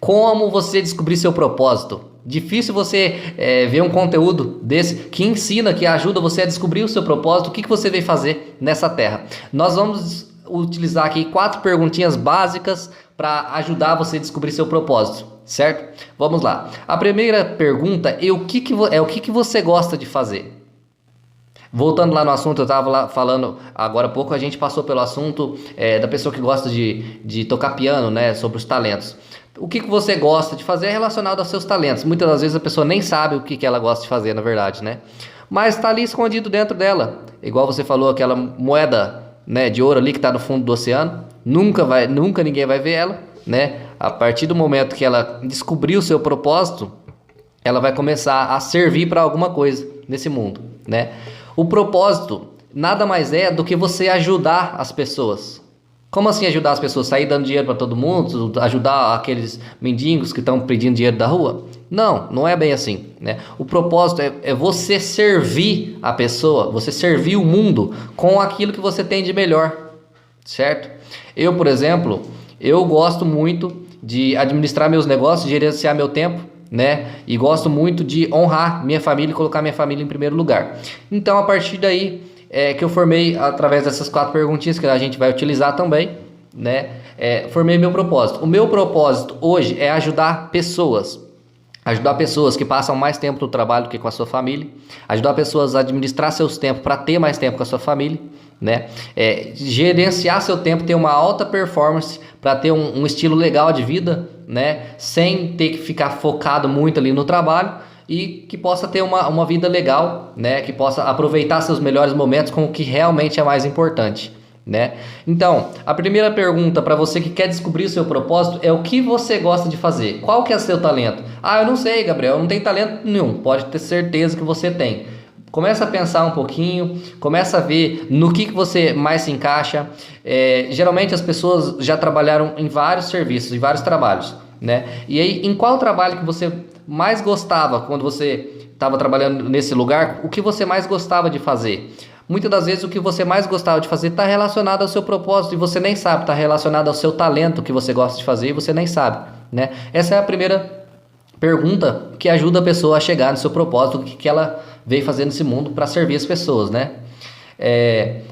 como você descobrir seu propósito. Difícil você ver um conteúdo desse que ensina, que ajuda você a descobrir o seu propósito, o que você veio fazer nessa terra. Nós vamos utilizar aqui 4 perguntinhas básicas para ajudar você a descobrir seu propósito, certo? Vamos lá. A primeira pergunta é o que você gosta de fazer. Voltando lá no assunto, eu estava lá falando, agora há pouco a gente passou pelo assunto da pessoa que gosta de tocar piano, né, sobre os talentos. O que você gosta de fazer é relacionado aos seus talentos. Muitas das vezes a pessoa nem sabe o que ela gosta de fazer, na verdade, né? Mas está ali escondido dentro dela. Igual você falou, aquela moeda, né, de ouro ali que está no fundo do oceano. Nunca ninguém vai ver ela, né? A partir do momento que ela descobrir o seu propósito, ela vai começar a servir para alguma coisa nesse mundo, né? O propósito nada mais é do que você ajudar as pessoas. Como assim ajudar as pessoas? Sair dando dinheiro para todo mundo? Ajudar aqueles mendigos que estão pedindo dinheiro da rua? Não, não é bem assim, né? O propósito é você servir a pessoa, você servir o mundo com aquilo que você tem de melhor, certo? Eu, por exemplo, eu gosto muito de administrar meus negócios, gerenciar meu tempo, né? E gosto muito de honrar minha família e colocar minha família em primeiro lugar. Então, a partir daí que eu formei, através dessas 4 perguntinhas que a gente vai utilizar também, né? Formei meu propósito. O meu propósito hoje é ajudar pessoas. Ajudar pessoas que passam mais tempo no trabalho do que com a sua família. Ajudar pessoas a administrar seus tempos para ter mais tempo com a sua família, né? Gerenciar seu tempo, ter uma alta performance para ter um estilo legal de vida, né? Sem ter que ficar focado muito ali no trabalho e que possa ter uma vida legal, né? Que possa aproveitar seus melhores momentos com o que realmente é mais importante, né? Então, a primeira pergunta para você que quer descobrir o seu propósito é o que você gosta de fazer. Qual que é o seu talento? Ah, eu não sei, Gabriel, eu não tenho talento nenhum. Pode ter certeza que você tem. Começa a pensar um pouquinho, começa a ver no que você mais se encaixa. Geralmente as pessoas já trabalharam em vários serviços, em vários trabalhos, né? E aí, em qual trabalho que você mais gostava quando você estava trabalhando nesse lugar? O que você mais gostava de fazer? Muitas das vezes o que você mais gostava de fazer está relacionado ao seu propósito e você nem sabe, está relacionado ao seu talento que você gosta de fazer e você nem sabe, né? Essa é a primeira pergunta que ajuda a pessoa a chegar no seu propósito, o que ela veio fazer nesse mundo para servir as pessoas, né?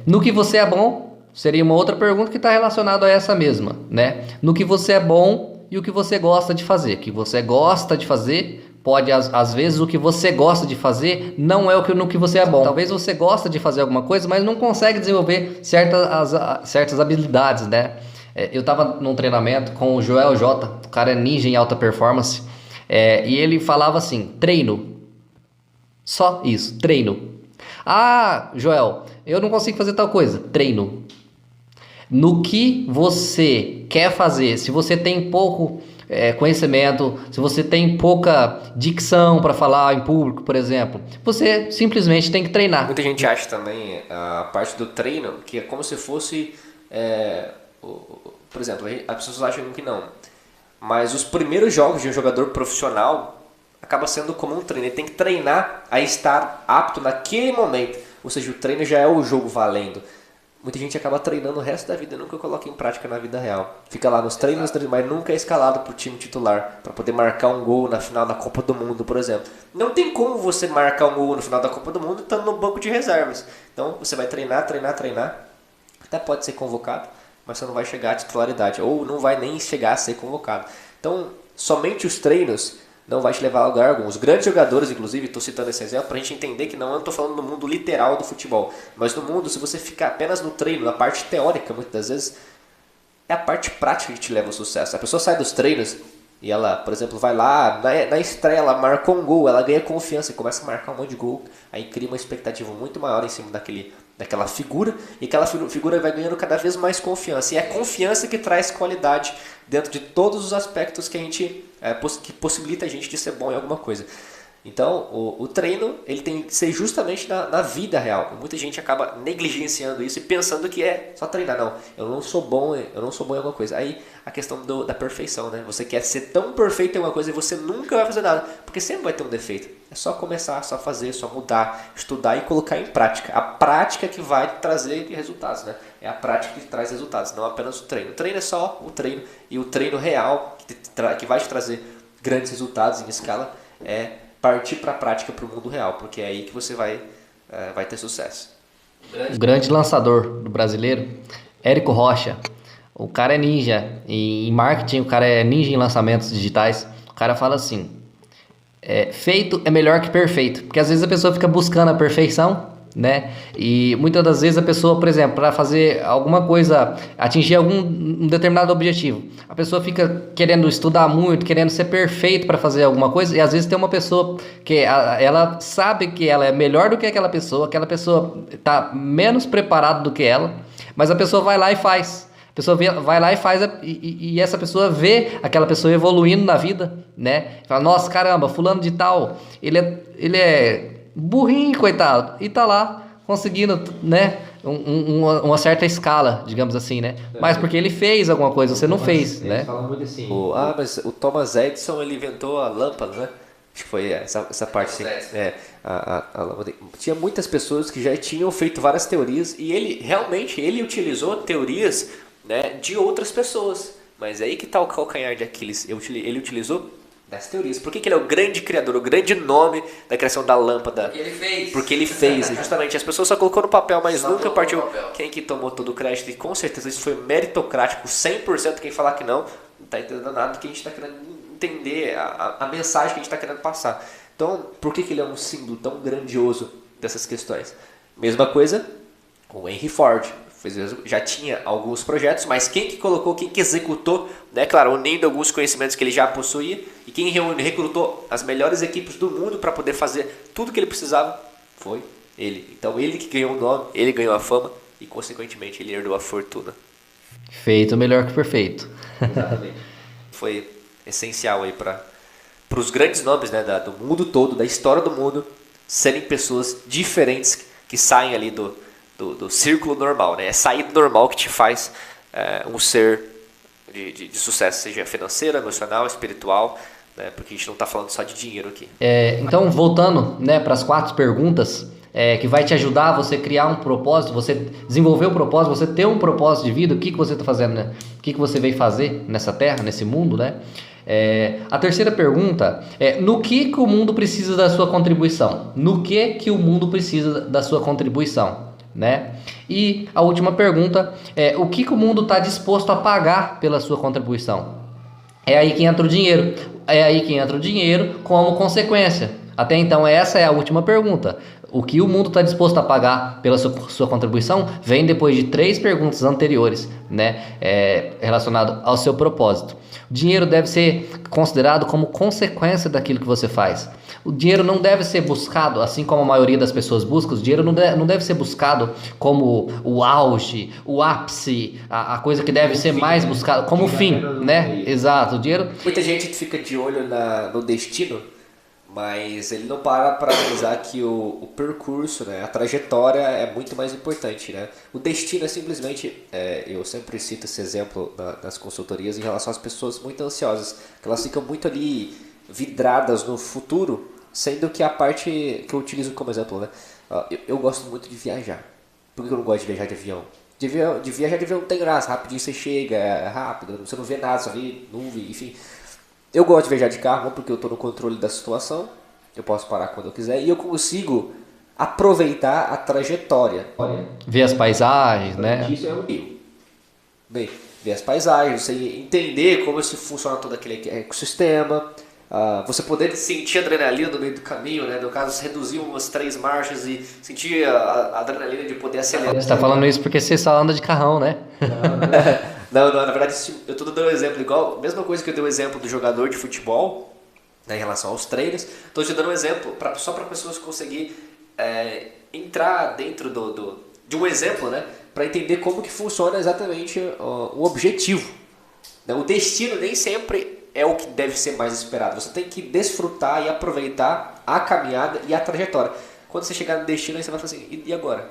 No que você é bom, seria uma outra pergunta que está relacionada a essa mesma, né? No que você é bom e o que você gosta de fazer. O que você gosta de fazer pode, às vezes, o que você gosta de fazer não é no que você é bom. Talvez você gosta de fazer alguma coisa, mas não consegue desenvolver certas habilidades, né? Eu estava num treinamento com o Joel J, o cara é ninja em alta performance, e ele falava assim, treino. Só isso, treino. Ah, Joel, eu não consigo fazer tal coisa. Treino. No que você quer fazer, se você tem pouco conhecimento, se você tem pouca dicção para falar em público, por exemplo, você simplesmente tem que treinar. Muita gente acha também a parte do treino que é como se fosse, por exemplo, as pessoas acham que não, mas os primeiros jogos de um jogador profissional acaba sendo como um treino. Ele tem que treinar a estar apto naquele momento, ou seja, o treino já é o jogo valendo. Muita gente acaba treinando o resto da vida e nunca coloca em prática na vida real. Fica lá nos treinos, mas nunca é escalado para o time titular, para poder marcar um gol na final da Copa do Mundo, por exemplo. Não tem como você marcar um gol no final da Copa do Mundo estando no banco de reservas. Então você vai treinar, até pode ser convocado, mas você não vai chegar à titularidade, ou não vai nem chegar a ser convocado. Então, somente os treinos não vai te levar a lugar algum. Os grandes jogadores, inclusive, estou citando esse exemplo para a gente entender que não estou falando no mundo literal do futebol, mas no mundo, se você ficar apenas no treino, na parte teórica, muitas das vezes, é a parte prática que te leva ao sucesso. A pessoa sai dos treinos e ela, por exemplo, vai lá, na estreia, ela marcou um gol, ela ganha confiança e começa a marcar um monte de gol, aí cria uma expectativa muito maior em cima daquela figura, e aquela figura vai ganhando cada vez mais confiança, e é a confiança que traz qualidade dentro de todos os aspectos que que possibilita a gente de ser bom em alguma coisa. Então, o treino ele tem que ser justamente na vida real. Muita gente acaba negligenciando isso e pensando que é só treinar. Não, eu não sou bom em alguma coisa. Aí a questão da perfeição, né? Você quer ser tão perfeito em alguma coisa e você nunca vai fazer nada, porque sempre vai ter um defeito. É só começar, só fazer, só mudar, estudar e colocar em prática. A prática que vai trazer resultados, né? É a prática que traz resultados, não apenas o treino. O treino é só o treino, e o treino real que vai te trazer grandes resultados em escala é partir para a prática, para o mundo real, porque é aí que você vai ter sucesso. O grande lançador do brasileiro, Érico Rocha, o cara é ninja em marketing, o cara é ninja em lançamentos digitais. O cara fala assim, feito é melhor que perfeito, porque às vezes a pessoa fica buscando a perfeição, né? E muitas das vezes a pessoa, por exemplo, para fazer alguma coisa, atingir um determinado objetivo, a pessoa fica querendo estudar muito, querendo ser perfeito para fazer alguma coisa, e às vezes tem uma pessoa que ela sabe que ela é melhor do que aquela pessoa está menos preparada do que ela, mas a pessoa vai lá e faz. A pessoa vai lá e faz, e essa pessoa vê aquela pessoa evoluindo na vida, né? Fala, nossa, caramba, fulano de tal, ele é burrinho, coitado, e tá lá conseguindo, né, uma certa escala, digamos assim, né? Mas porque ele fez alguma coisa, você não fez, né? Fala muito assim. Mas o Thomas Edison, ele inventou a lâmpada, né? Acho que foi essa parte, sim. A lâmpada. Tinha muitas pessoas que já tinham feito várias teorias e ele realmente utilizou teorias, né, de outras pessoas. Mas aí que tá o calcanhar de Aquiles. Ele utilizou das teorias. Por que ele é o grande criador, o grande nome da criação da lâmpada? Porque ele fez. Justamente, as pessoas só colocou no papel, mas nunca partiu. Quem que tomou todo o crédito? E com certeza isso foi meritocrático, 100%. Quem falar que não tá entendendo nada do que a gente está querendo entender, a mensagem que a gente está querendo passar. Então, por que ele é um símbolo tão grandioso dessas questões? Mesma coisa com o Henry Ford. Já tinha alguns projetos, mas quem que colocou, quem que executou, né? Claro, unindo alguns conhecimentos que ele já possuía, e quem recrutou as melhores equipes do mundo para poder fazer tudo que ele precisava foi ele. Então ele que ganhou o nome, ele ganhou a fama e consequentemente ele herdou a fortuna. Feito melhor que perfeito. Exatamente. Foi essencial aí para os grandes nomes, né, do mundo todo, da história do mundo, serem pessoas diferentes que saem ali do círculo normal, né? É sair do normal que te faz um ser de sucesso, seja financeiro, emocional, espiritual, né? Porque a gente não está falando só de dinheiro aqui. Então, voltando, né, para as 4 perguntas, que vai te ajudar a você criar um propósito, você desenvolver um propósito, você ter um propósito de vida, o que você está fazendo, né? O que você veio fazer nessa terra, nesse mundo, né? A terceira pergunta é: no que o mundo precisa da sua contribuição? No que o mundo precisa da sua contribuição, né? E a última pergunta é: o que o mundo está disposto a pagar pela sua contribuição? É aí que entra o dinheiro. É aí que entra o dinheiro como consequência. Até então, essa é a última pergunta. O que o mundo está disposto a pagar pela sua contribuição vem depois de 3 perguntas anteriores, né, relacionado ao seu propósito. O dinheiro deve ser considerado como consequência daquilo que você faz. O dinheiro não deve ser buscado, assim como a maioria das pessoas busca, o dinheiro não deve ser buscado como o auge, o ápice, a coisa que deve ser mais buscada, como fim, né? Exato, o dinheiro... Muita gente fica de olho no destino, mas ele não para analisar que o percurso, né, a trajetória é muito mais importante, né? O destino é simplesmente, eu sempre cito esse exemplo nas consultorias em relação às pessoas muito ansiosas, que elas ficam muito ali vidradas no futuro, sendo que a parte que eu utilizo como exemplo, né? Eu gosto muito de viajar. Por que eu não gosto de viajar de avião? De viajar de avião não tem graça, rapidinho você chega, é rápido, você não vê nada, só vê nuvem, enfim... Eu gosto de viajar de carro porque eu estou no controle da situação, eu posso parar quando eu quiser e eu consigo aproveitar a trajetória. Ver as paisagens, né? Isso é um rio. Bem, ver as paisagens, você entender como se funciona todo aquele ecossistema, você poder sentir adrenalina no meio do caminho, né? No caso, reduzir umas 3 marchas e sentir a adrenalina de poder acelerar. Você está falando isso porque você só anda de carrão, né? Não, na verdade eu estou dando um exemplo igual, mesma coisa que eu dei o exemplo do jogador de futebol, né, em relação aos treinos, estou te dando um exemplo só para pessoas conseguirem entrar dentro de um exemplo, né, para entender como que funciona exatamente o objetivo. Né? O destino nem sempre é o que deve ser mais esperado, você tem que desfrutar e aproveitar a caminhada e a trajetória. Quando você chegar no destino, aí você vai falar assim, e agora?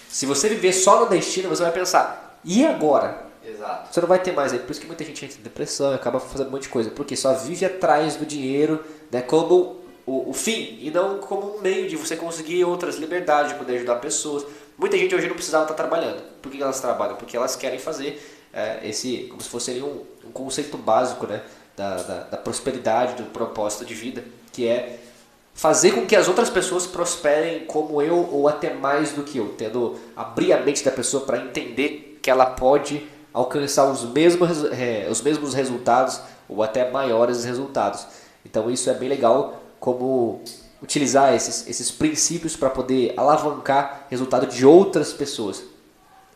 Se você viver só no destino, você vai pensar, e agora? Exato. Você não vai ter mais aí. Por isso que muita gente entra em depressão e acaba fazendo um monte de coisa. Porque só vive atrás do dinheiro, né, como o fim e não como um meio de você conseguir outras liberdades, de poder ajudar pessoas. Muita gente hoje não precisava estar trabalhando. Por que elas trabalham? Porque elas querem fazer como se fosse ali um conceito básico, né, da prosperidade, do propósito de vida, que é fazer com que as outras pessoas prosperem como eu ou até mais do que eu, abrir a mente da pessoa para entender que ela pode alcançar os mesmos resultados ou até maiores resultados. Então isso é bem legal, como utilizar esses princípios para poder alavancar resultado de outras pessoas.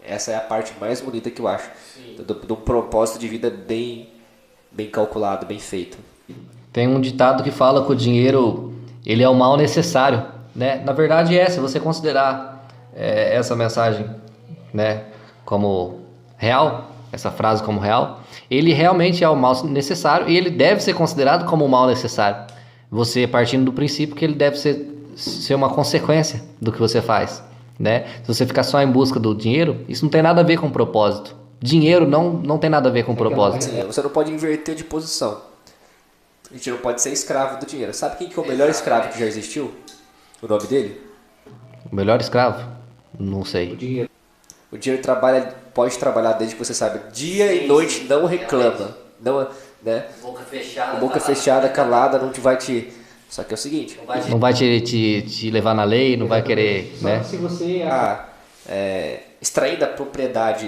Essa é a parte mais bonita que eu acho, de um propósito de vida bem calculado, bem feito. Tem um ditado que fala que o dinheiro ele é o mal necessário, né? Na verdade se você considerar essa mensagem, né, como real, essa frase como real, ele realmente é o mal necessário e ele deve ser considerado como o mal necessário. Você partindo do princípio que ele deve ser uma consequência do que você faz. né? Se você ficar só em busca do dinheiro, isso não tem nada a ver com propósito. Dinheiro não tem nada a ver com propósito. Sim, você não pode inverter de posição. A gente não pode ser escravo do dinheiro. Sabe quem que é o melhor escravo que já existiu? O nome dele? O melhor escravo? Não sei. O dinheiro pode trabalhar desde que você sabe. Dia e noite não reclama. Não, né? Boca fechada, calada, não te vai te... Só que é o seguinte... Não vai te levar na lei, não vai querer, né? Se você extraindo a propriedade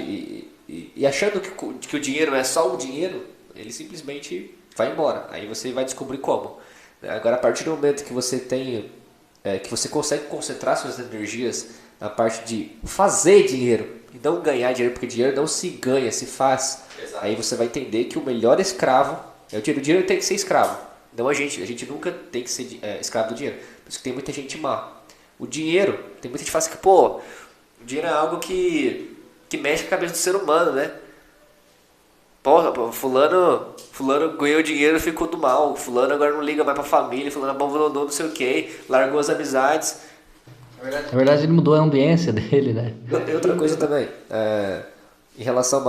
e achando que o dinheiro é só o dinheiro, ele simplesmente vai embora. Aí você vai descobrir como. Agora, a partir do momento que você tem... que você consegue concentrar suas energias na parte de fazer dinheiro e não ganhar dinheiro, porque dinheiro não se ganha, se faz. Exato. Aí você vai entender que o melhor escravo é o dinheiro. O dinheiro tem que ser escravo, não a gente nunca tem que ser escravo do dinheiro. Por isso que tem muita gente má. O dinheiro, tem muita gente que fala assim que, pô, o dinheiro é algo que mexe com a cabeça do ser humano, né? Pô, fulano ganhou dinheiro e ficou do mal, fulano agora não liga mais pra família, fulano abandonou não sei o que, largou as amizades. Na verdade ele mudou a ambiência dele, né? E outra coisa também, em relação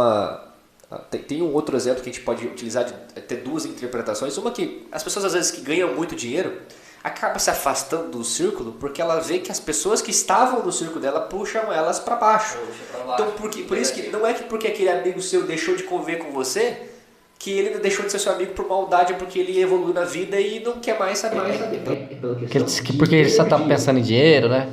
tem um outro exemplo que a gente pode utilizar de ter duas interpretações. Uma que as pessoas às vezes que ganham muito dinheiro acabam se afastando do círculo porque ela vê que as pessoas que estavam no círculo dela puxam elas para baixo. Então por isso que não é que porque aquele amigo seu deixou de conviver com você que ele deixou de ser seu amigo por maldade, porque ele evoluiu na vida e não quer mais saber. Porque ele só tá pensando em dinheiro, né?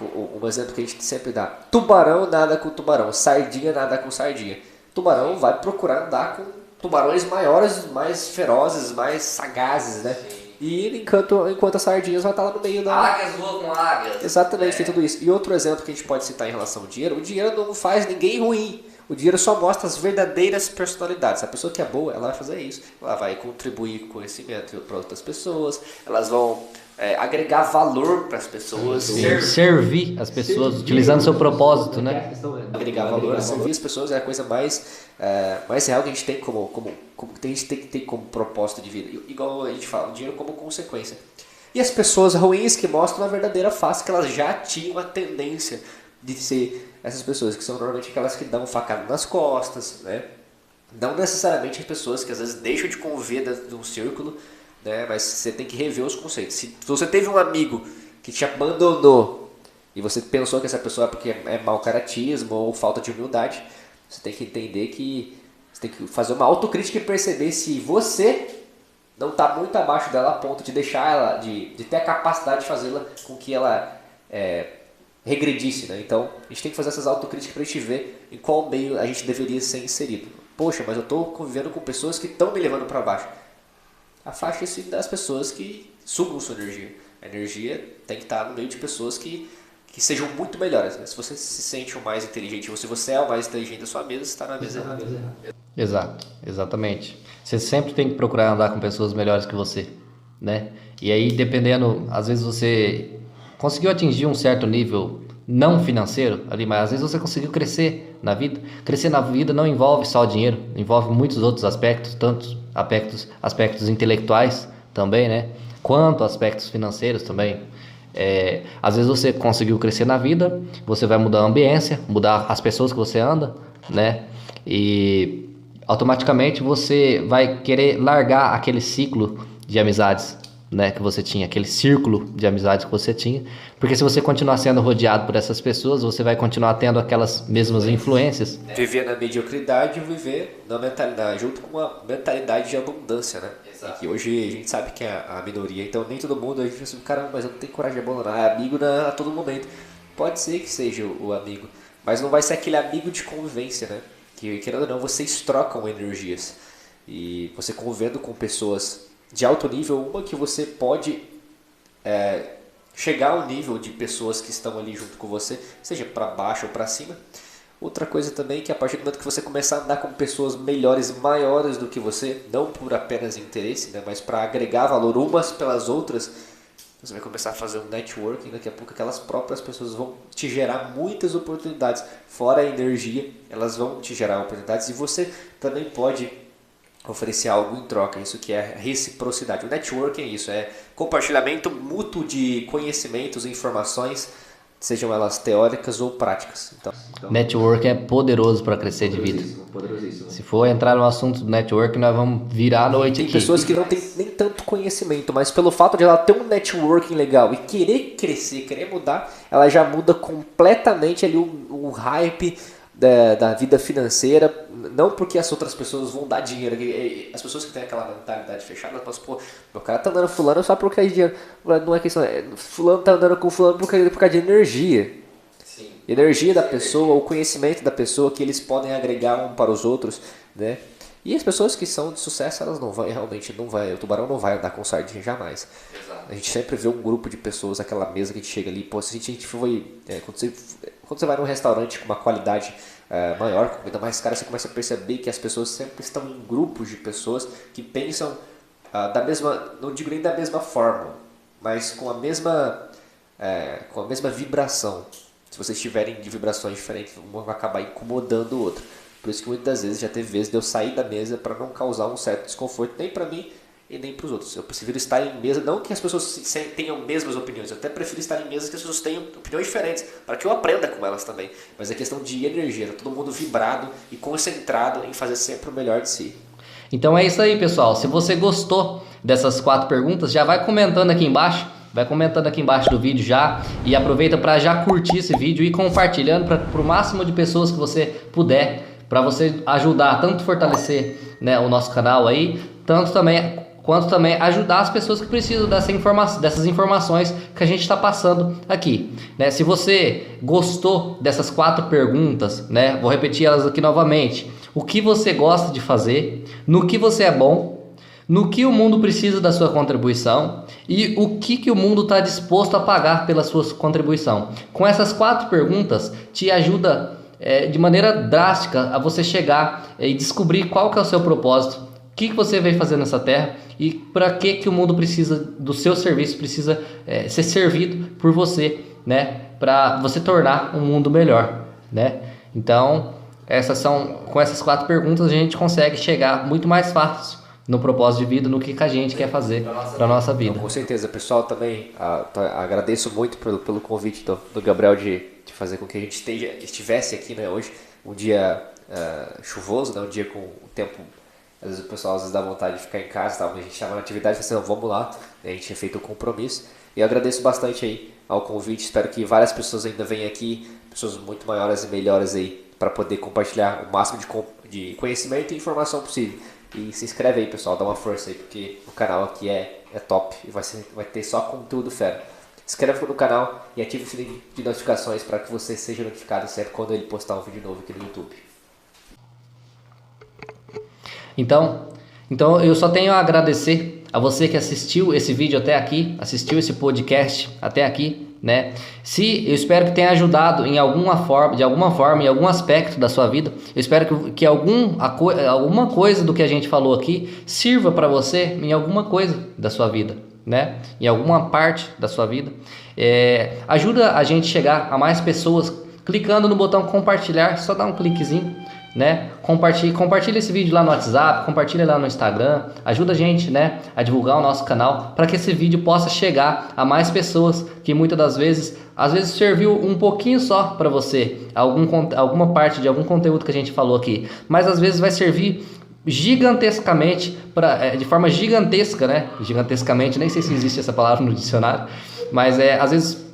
Um exemplo que a gente sempre dá: tubarão nada com tubarão, sardinha nada com sardinha. Tubarão vai procurar andar com tubarões maiores, mais ferozes, mais sagazes, né? E enquanto as sardinhas vai estar lá no meio da... Águias voam com águias. Exatamente, tem tudo isso. E outro exemplo que a gente pode citar em relação ao dinheiro: o dinheiro não faz ninguém ruim. O dinheiro só mostra as verdadeiras personalidades. A pessoa que é boa, ela vai fazer isso. Ela vai contribuir com conhecimento para outras pessoas. Elas vão agregar valor para as pessoas. Servir as pessoas, utilizando seu propósito, né? Agregar valor, servir as pessoas é a coisa mais real que a gente tem a gente tem que ter como propósito de vida. Igual a gente fala, o dinheiro como consequência. E as pessoas ruins que mostram a verdadeira face, que elas já tinham a tendência de ser essas pessoas, que são normalmente aquelas que dão facada nas costas, né? Não necessariamente as pessoas que às vezes deixam de conviver dentro de um círculo, né? Mas você tem que rever os conceitos. Se você teve um amigo que te abandonou e você pensou que essa pessoa é porque é mau caratismo ou falta de humildade, você tem que entender que você tem que fazer uma autocrítica e perceber se você não está muito abaixo dela a ponto de deixar ela, de ter a capacidade de fazê-la com que ela regredisse, né? Então a gente tem que fazer essas autocríticas para a gente ver em qual meio a gente deveria ser inserido. Poxa, mas eu estou convivendo com pessoas que estão me levando para baixo. Afaste-se das pessoas que sugam sua energia. A energia tem que estar no meio de pessoas que sejam muito melhores, né? Se você se sente o mais inteligente, ou se você é o mais inteligente da sua mesa, você está na mesa errada. Exato, exatamente. Você sempre tem que procurar andar com pessoas melhores que você, né? E aí, dependendo, às vezes você conseguiu atingir um certo nível não financeiro ali, mas às vezes você conseguiu crescer na vida. Crescer na vida não envolve só dinheiro, envolve muitos outros aspectos, tantos aspectos intelectuais também, né? Quanto aspectos financeiros também. Às vezes você conseguiu crescer na vida, você vai mudar a ambiência, mudar as pessoas que você anda, né? E automaticamente você vai querer largar aquele ciclo de amizades, né, que você tinha, aquele círculo de amizades que você tinha, porque se você continuar sendo rodeado por essas pessoas, você vai continuar tendo aquelas mesmas influências. Viver na mediocridade e viver na mentalidade, junto com uma mentalidade de abundância, né? Exato. Que hoje a gente sabe que é a minoria, então nem todo mundo, a gente pensa assim, caramba, mas eu não tenho coragem de abandonar, é amigo a todo momento. Pode ser que seja o amigo, mas não vai ser aquele amigo de convivência, né? Que querendo ou não, vocês trocam energias. E você convivendo com pessoas de alto nível, uma que você pode chegar ao nível de pessoas que estão ali junto com você, seja para baixo ou para cima. Outra coisa também é que a partir do momento que você começar a andar com pessoas melhores, maiores do que você, não por apenas interesse, né, mas para agregar valor umas pelas outras, você vai começar a fazer um networking, daqui a pouco aquelas próprias pessoas vão te gerar muitas oportunidades, fora a energia, elas vão te gerar oportunidades e você também pode oferecer algo em troca, isso que é reciprocidade. O networking é isso, é compartilhamento mútuo de conhecimentos e informações sejam elas teóricas ou práticas. Então, Network é poderoso para crescer de vida. Se for entrar no assunto do network, nós vamos virar a noite tem aqui. pessoas que não têm nem tanto conhecimento, mas pelo fato de ela ter um networking legal e querer crescer, querer mudar, ela já muda completamente ali o hype da vida financeira. Não porque as outras pessoas vão dar dinheiro. As pessoas que têm aquela mentalidade fechada, elas pensam, pô, meu cara tá andando com fulano só por causa de dinheiro. Não é questão, fulano tá andando com fulano por causa de energia. Sim. Energia da pessoa, o conhecimento da pessoa que eles podem agregar um para os outros, né? E as pessoas que são de sucesso, elas não vão, realmente não vai, o tubarão não vai andar com sardinha jamais. Exato. A gente sempre vê um grupo de pessoas, aquela mesa que a gente chega ali, pô, se a gente foi, quando você vai num restaurante com uma qualidade maior, com comida mais cara, você começa a perceber que as pessoas sempre estão em grupos de pessoas que pensam da mesma, não digo nem da mesma forma, mas com a mesma vibração. Se vocês estiverem de vibrações diferentes, um vai acabar incomodando o outro. Por isso que muitas vezes já teve vezes de eu sair da mesa para não causar um certo desconforto, nem para mim e nem para os outros. Eu prefiro estar em mesa, não que as pessoas tenham mesmas opiniões, eu até prefiro estar em mesas que as pessoas tenham opiniões diferentes, para que eu aprenda com elas também. Mas é questão de energia, tá todo mundo vibrado e concentrado em fazer sempre o melhor de si. Então é isso aí, pessoal. Se você gostou dessas 4 perguntas, já vai comentando aqui embaixo. Vai comentando aqui embaixo do vídeo já. E aproveita para já curtir esse vídeo e compartilhando para o máximo de pessoas que você puder, para você ajudar, tanto fortalecer, né, o nosso canal aí, quanto também ajudar as pessoas que precisam dessas informações que a gente está passando aqui, né? Se você gostou dessas 4 perguntas, né, vou repetir elas aqui novamente. O que você gosta de fazer? No que você é bom? No que o mundo precisa da sua contribuição? E o que o mundo está disposto a pagar pela sua contribuição? Com essas 4 perguntas, te ajuda de maneira drástica a você chegar e descobrir qual que é o seu propósito, o que você veio fazer nessa terra e para que o mundo precisa do seu serviço, precisa ser servido por você, né? Para você tornar um mundo melhor, né? Então, com essas 4 perguntas a gente consegue chegar muito mais fácil no propósito de vida, no que a gente quer fazer para a nossa vida. Então, com certeza, pessoal, também agradeço muito pelo convite do Gabriel de fazer com que a gente estivesse aqui, né, hoje, um dia chuvoso, né, um dia com o tempo, às vezes o pessoal dá vontade de ficar em casa, tá? Mas a gente estava na atividade, assim, não, vamos lá, né, a gente tinha feito o compromisso, e eu agradeço bastante aí ao convite, espero que várias pessoas ainda venham aqui, pessoas muito maiores e melhores aí, para poder compartilhar o máximo de conhecimento e informação possível. E se inscreve aí, pessoal, dá uma força aí, porque o canal aqui é top e vai ter só conteúdo fera. Se inscreve no canal e ative o sininho de notificações para que você seja notificado sempre quando ele postar um vídeo novo aqui no YouTube. Então eu só tenho a agradecer a você que assistiu esse vídeo até aqui, assistiu esse podcast até aqui, né? Eu espero que tenha ajudado de alguma forma, em algum aspecto da sua vida. Eu espero que alguma coisa do que a gente falou aqui sirva para você em alguma coisa da sua vida, né? Em alguma parte da sua vida. Ajuda a gente a chegar a mais pessoas clicando no botão compartilhar, só dá um cliquezinho, né? Compartilha esse vídeo lá no WhatsApp, compartilha lá no Instagram, ajuda a gente, né, a divulgar o nosso canal para que esse vídeo possa chegar a mais pessoas que muitas das vezes, às vezes serviu um pouquinho só para você, alguma parte de algum conteúdo que a gente falou aqui, mas às vezes vai servir gigantescamente, de forma gigantesca, né? Gigantescamente, nem sei se existe essa palavra no dicionário, mas às vezes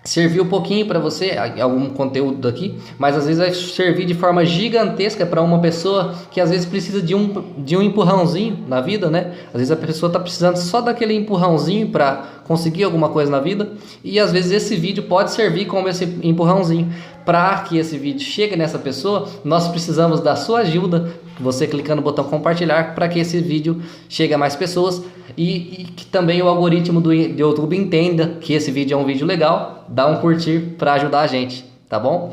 serviu um pouquinho para você, algum conteúdo daqui, mas às vezes vai servir de forma gigantesca para uma pessoa que às vezes precisa de um empurrãozinho na vida, né? Às vezes a pessoa está precisando só daquele empurrãozinho para conseguir alguma coisa na vida, e às vezes esse vídeo pode servir como esse empurrãozinho. Para que esse vídeo chegue nessa pessoa, nós precisamos da sua ajuda, você clicando no botão compartilhar, para que esse vídeo chegue a mais pessoas e que também o algoritmo do YouTube entenda que esse vídeo é um vídeo legal, dá um curtir para ajudar a gente, tá bom?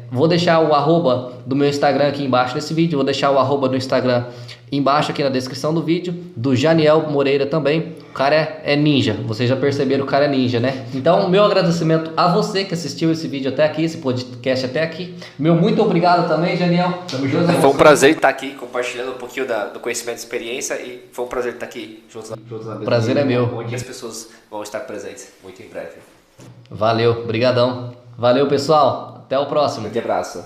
Vou deixar o arroba do meu Instagram aqui embaixo desse vídeo, vou deixar o arroba do Instagram embaixo aqui na descrição do vídeo, do Janiel Moreira também. O cara é ninja, vocês já perceberam, o cara é ninja, né? Então, meu agradecimento a você que assistiu esse vídeo até aqui, esse podcast até aqui. Meu muito obrigado também, Janiel. Foi um prazer estar aqui compartilhando um pouquinho do conhecimento e experiência, e foi um prazer estar aqui juntos na mesa. Prazer é meu. Onde as pessoas vão estar presentes muito em breve. Valeu, brigadão. Valeu, pessoal. Até o próximo. Grande abraço.